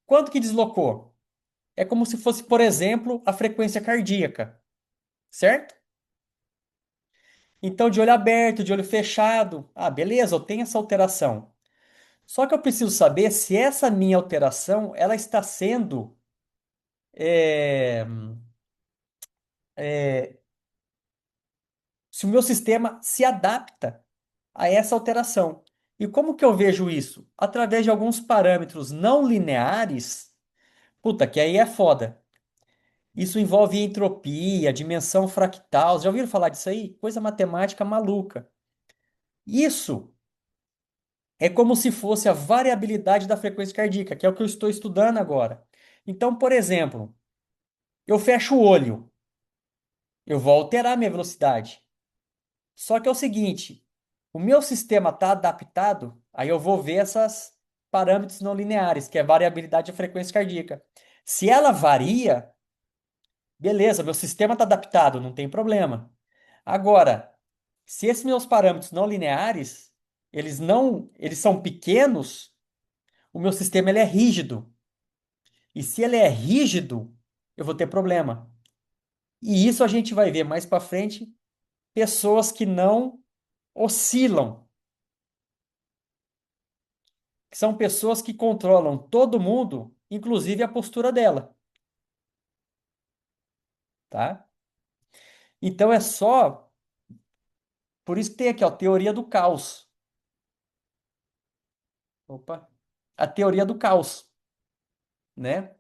Quanto que deslocou? É como se fosse, por exemplo, a frequência cardíaca, certo? Então, de olho aberto, de olho fechado, beleza, eu tenho essa alteração. Só que eu preciso saber se essa minha alteração ela está sendo é, é, se o meu sistema se adapta a essa alteração. E como que eu vejo isso? Através de alguns parâmetros não lineares. Puta, que aí é foda. Isso envolve entropia, dimensão fractal. Já ouviram falar disso aí? Coisa matemática maluca. Isso é como se fosse a variabilidade da frequência cardíaca, que é o que eu estou estudando agora. Então, por exemplo, eu fecho o olho, eu vou alterar minha velocidade. Só que é o seguinte, o meu sistema está adaptado, aí eu vou ver essas parâmetros não lineares, que é a variabilidade da frequência cardíaca. Se ela varia, beleza, meu sistema está adaptado, não tem problema. Agora, Se esses meus parâmetros não lineares, eles são pequenos, o meu sistema ele é rígido. E se ele é rígido, eu vou ter problema. E isso a gente vai ver mais para frente, pessoas que não oscilam, que são pessoas que controlam todo mundo, inclusive a postura dela, tá? Então é só por isso que tem aqui, ó, teoria do caos. Opa. A teoria do caos, né?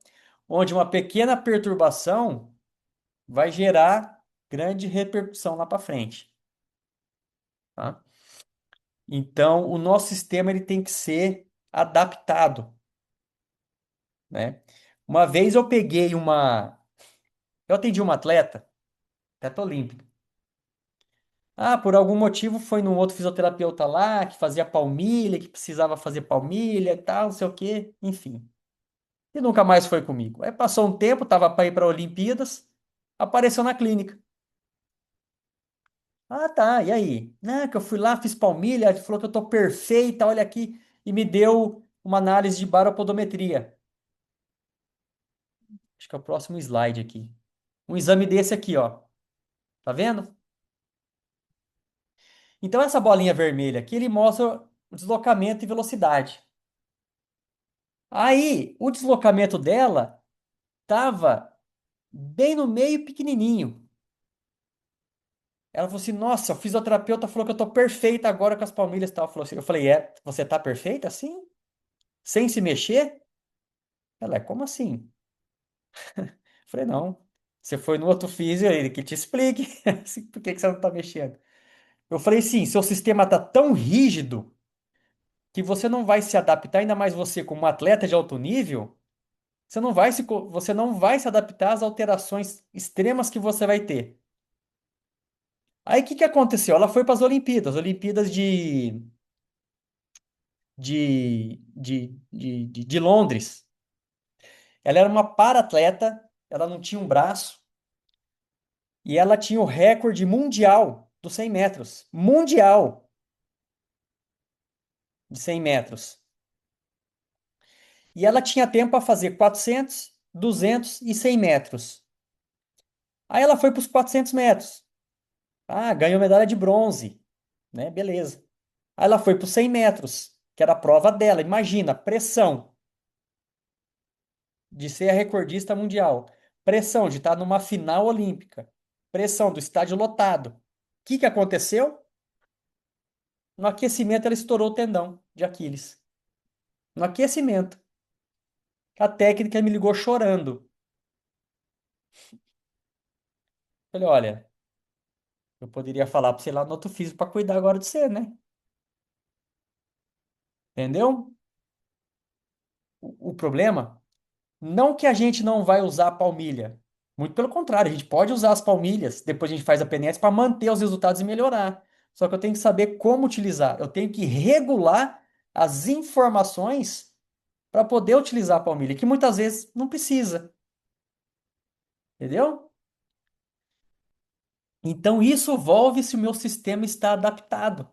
Onde uma pequena perturbação vai gerar grande repercussão lá para frente, tá? Então, o nosso sistema ele tem que ser adaptado, né? Uma vez eu atendi uma atleta olímpica. Ah, por algum motivo foi num outro fisioterapeuta lá que fazia palmilha, que precisava fazer palmilha e tal, não sei o quê, enfim. E nunca mais foi comigo. Aí passou um tempo, tava para ir para Olimpíadas, apareceu na clínica. Ah, tá, e aí? Né, que eu fui lá, fiz palmilha, ele falou que eu tô perfeita, olha aqui, e me deu uma análise de baropodometria. Acho que é o próximo slide aqui. Um exame desse aqui, ó. Tá vendo? Então, essa bolinha vermelha aqui, ele mostra o deslocamento e velocidade. Aí, o deslocamento dela tava bem no meio, pequenininho. Ela falou assim: Nossa, o fisioterapeuta falou que eu tô perfeita agora com as palmilhas e tal. Eu falei: É, você tá perfeita assim? Sem se mexer? Ela é, como assim? Eu falei: Não. Você foi no outro físio, ele que te explique assim, por que que você não tá mexendo. Eu falei: Sim, seu sistema tá tão rígido que você não vai se adaptar, ainda mais você como atleta de alto nível, você não vai se adaptar às alterações extremas que você vai ter. Aí o que que aconteceu? Ela foi para as Olimpíadas de Londres. Ela era uma para-atleta, ela não tinha um braço, e ela tinha o recorde mundial dos 100 metros. Mundial de 100 metros. E ela tinha tempo para fazer 400, 200 e 100 metros. Aí ela foi para os 400 metros. Ah, ganhou medalha de bronze, né? Beleza. Aí ela foi para os 100 metros, que era a prova dela. Imagina, pressão de ser a recordista mundial, pressão de estar numa final olímpica, pressão do estádio lotado. O que que aconteceu? No aquecimento ela estourou o tendão de Aquiles. No aquecimento. A técnica me ligou chorando. Falei, olha, eu poderia falar para você ir lá no outro físico para cuidar agora de você, né? Entendeu? O problema, não que a gente não vai usar a palmilha. Muito pelo contrário, a gente pode usar as palmilhas, depois a gente faz a PNS para manter os resultados e melhorar. Só que eu tenho que saber como utilizar. Eu tenho que regular as informações para poder utilizar a palmilha, que muitas vezes não precisa. Entendeu? Então isso envolve se o meu sistema está adaptado,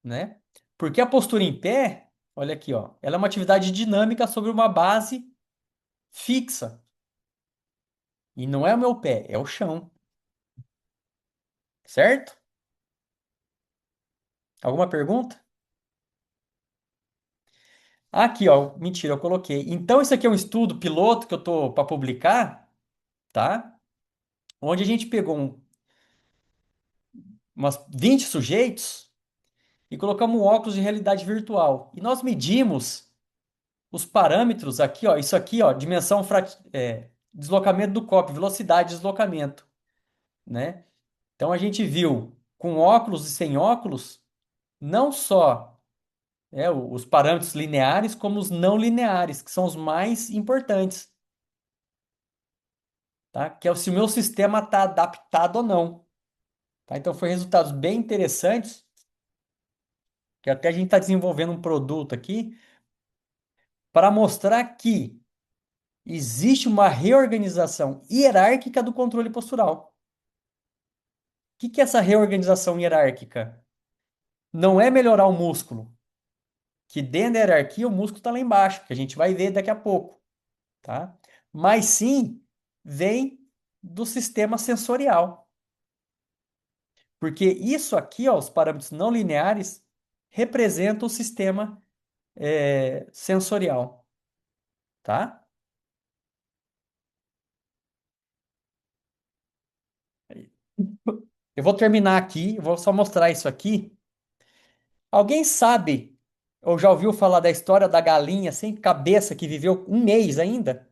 né? Porque a postura em pé, olha aqui, ó, ela é uma atividade dinâmica sobre uma base fixa. E não é o meu pé, é o chão, certo? Alguma pergunta? Aqui, ó, mentira, eu coloquei. Então isso aqui é um estudo piloto que eu tô para publicar, tá? Onde a gente pegou umas 20 sujeitos e colocamos um óculos de realidade virtual. E nós medimos os parâmetros aqui, ó, isso aqui, ó, deslocamento do copo, velocidade de deslocamento, né? Então a gente viu com óculos e sem óculos, não só os parâmetros lineares, como os não lineares, que são os mais importantes, tá? Que é se o meu sistema está adaptado ou não, tá? Então foi resultados bem interessantes, que até a gente está desenvolvendo um produto aqui para mostrar que existe uma reorganização hierárquica do controle postural, que é essa reorganização hierárquica? Não é melhorar o músculo, que dentro da hierarquia o músculo está lá embaixo, que a gente vai ver daqui a pouco, tá? Mas sim vem do sistema sensorial. Porque isso aqui, ó, os parâmetros não lineares, representam o sistema sensorial, tá? Eu vou terminar aqui, eu vou só mostrar isso aqui. Alguém sabe, ou já ouviu falar da história da galinha sem cabeça que viveu um mês ainda?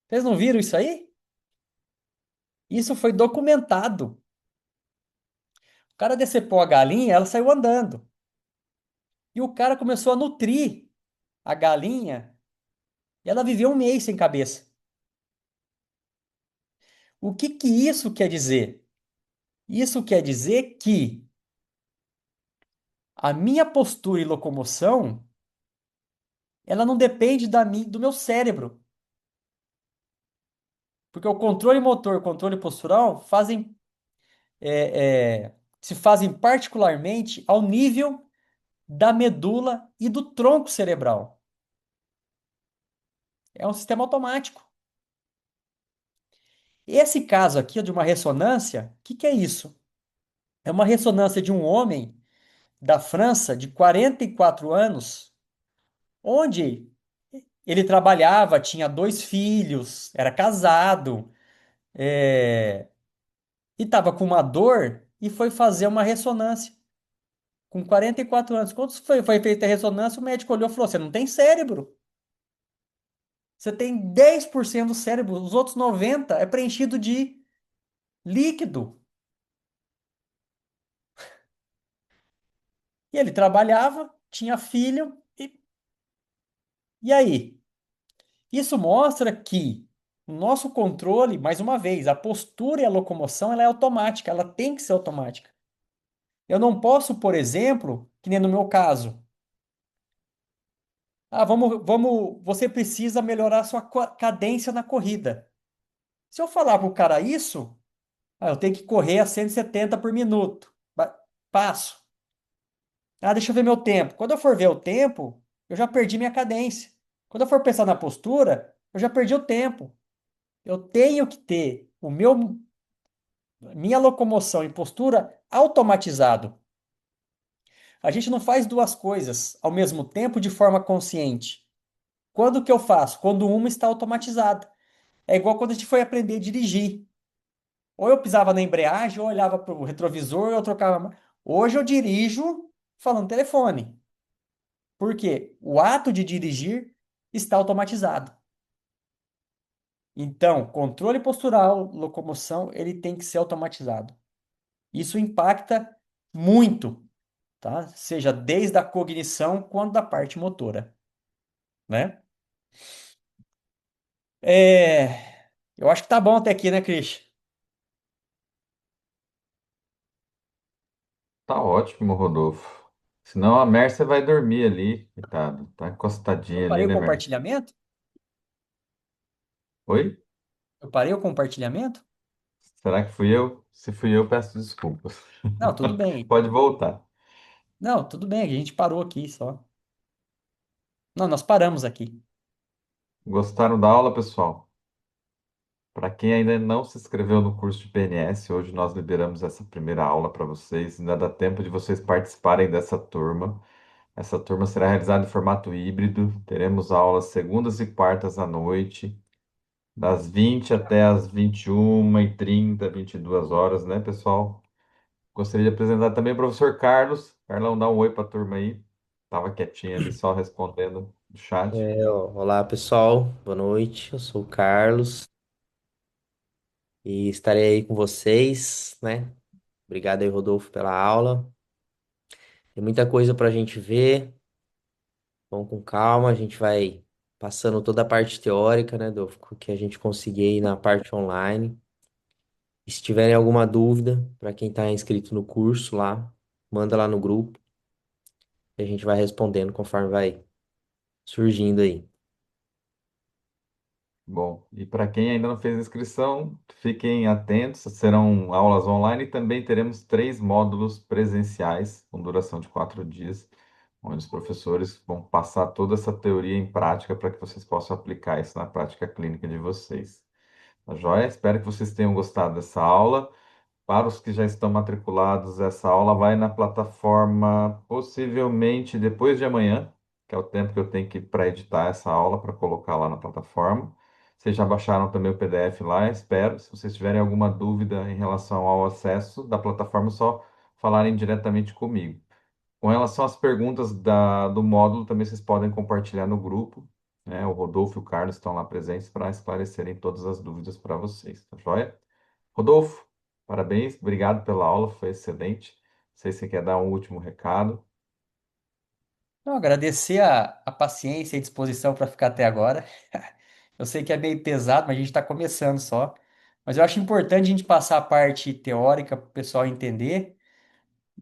Vocês não viram isso aí? Isso foi documentado. O cara decepou a galinha, ela saiu andando. E o cara começou a nutrir a galinha e ela viveu um mês sem cabeça. O que que isso quer dizer? Isso quer dizer que a minha postura e locomoção, ela não depende do meu cérebro. Porque o controle motor e o controle postural se fazem particularmente ao nível da medula e do tronco cerebral. É um sistema automático. Esse caso aqui de uma ressonância, o que que é isso? É uma ressonância de um homem da França de 44 anos, onde ele trabalhava, tinha dois filhos, era casado, é, e estava com uma dor e foi fazer uma ressonância. Com 44 anos. Quando foi feita a ressonância, o médico olhou e falou: Você não tem cérebro. Você tem 10% do cérebro, os outros 90% é preenchido de líquido. E ele trabalhava, tinha filho, e aí? Isso mostra que o nosso controle, mais uma vez, a postura e a locomoção, ela é automática, ela tem que ser automática. Eu não posso, por exemplo, que nem no meu caso, você precisa melhorar a sua cadência na corrida. Se eu falar para o cara isso, eu tenho que correr a 170 por minuto. Passo. Deixa eu ver meu tempo. Quando eu for ver o tempo, eu já perdi minha cadência. Quando eu for pensar na postura, eu já perdi o tempo. Eu tenho que ter minha locomoção e postura automatizado. A gente não faz duas coisas ao mesmo tempo de forma consciente. Quando que eu faço? Quando uma está automatizada. É igual quando a gente foi aprender a dirigir. Ou eu pisava na embreagem, ou olhava para o retrovisor, ou eu trocava. Hoje eu dirijo falando telefone. Por quê? O ato de dirigir está automatizado. Então, controle postural, locomoção, ele tem que ser automatizado. Isso impacta muito, tá? Seja desde a cognição quanto da parte motora, né? Eu acho que tá bom até aqui, né, Cris? Tá ótimo, Rodolfo. Senão a Mércia vai dormir ali, coitado. Tá Eu encostadinha ali, parei o né, Mércia? compartilhamento? Oi? Eu parei o compartilhamento? Será que fui eu? Se fui eu, peço desculpas. Não, tudo bem. Pode voltar. Não, tudo bem, a gente parou aqui só. Não, nós paramos aqui. Gostaram da aula, pessoal? Para quem ainda não se inscreveu no curso de PNS, hoje nós liberamos essa primeira aula para vocês. Ainda dá tempo de vocês participarem dessa turma. Essa turma será realizada em formato híbrido. Teremos aulas segundas e quartas à noite, das 20 até as 21h30, 22 horas, né, pessoal? Gostaria de apresentar também o professor Carlos. Carlão, dá um oi para a turma aí. Estava quietinho ali, só respondendo no chat. Olá, pessoal. Boa noite. Eu sou o Carlos e estarei aí com vocês, né? Obrigado aí, Rodolfo, pela aula. Tem muita coisa para a gente ver. Vamos com calma. A gente vai passando toda a parte teórica, né, do que a gente conseguir aí na parte online. E se tiverem alguma dúvida, para quem está inscrito no curso lá, manda lá no grupo e a gente vai respondendo conforme vai surgindo aí. Bom, e para quem ainda não fez inscrição, fiquem atentos, serão aulas online e também teremos 3 módulos presenciais, com duração de 4 dias, onde os professores vão passar toda essa teoria em prática para que vocês possam aplicar isso na prática clínica de vocês. Tá joia? Espero que vocês tenham gostado dessa aula. Para os que já estão matriculados, essa aula vai na plataforma possivelmente depois de amanhã, que é o tempo que eu tenho que para editar essa aula para colocar lá na plataforma. Vocês já baixaram também o PDF lá, espero. Se vocês tiverem alguma dúvida em relação ao acesso da plataforma, é só falarem diretamente comigo. Com relação às perguntas do módulo, também vocês podem compartilhar no grupo, né? O Rodolfo e o Carlos estão lá presentes para esclarecerem todas as dúvidas para vocês, tá joia? Rodolfo, parabéns, obrigado pela aula, foi excelente. Não sei se você quer dar um último recado. Não, agradecer a paciência e disposição para ficar até agora. Eu sei que é meio pesado, mas a gente está começando só. Mas eu acho importante a gente passar a parte teórica para o pessoal entender,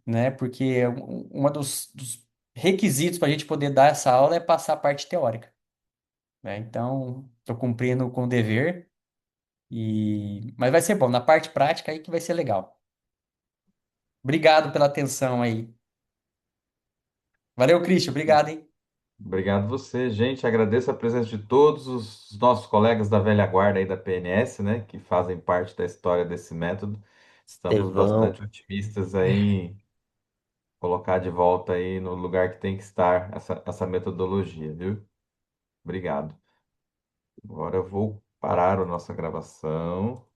né? Porque uma dos requisitos para a gente poder dar essa aula é passar a parte teórica, né? Então, estou cumprindo com o dever, mas vai ser bom. Na parte prática aí que vai ser legal. Obrigado pela atenção aí. Valeu, Christian. Obrigado, hein? Obrigado você, gente. Agradeço a presença de todos os nossos colegas da velha guarda aí da PNS, né, que fazem parte da história desse método. Estamos Estevão, bastante otimistas aí em colocar de volta aí no lugar que tem que estar essa metodologia, viu? Obrigado. Agora eu vou parar a nossa gravação.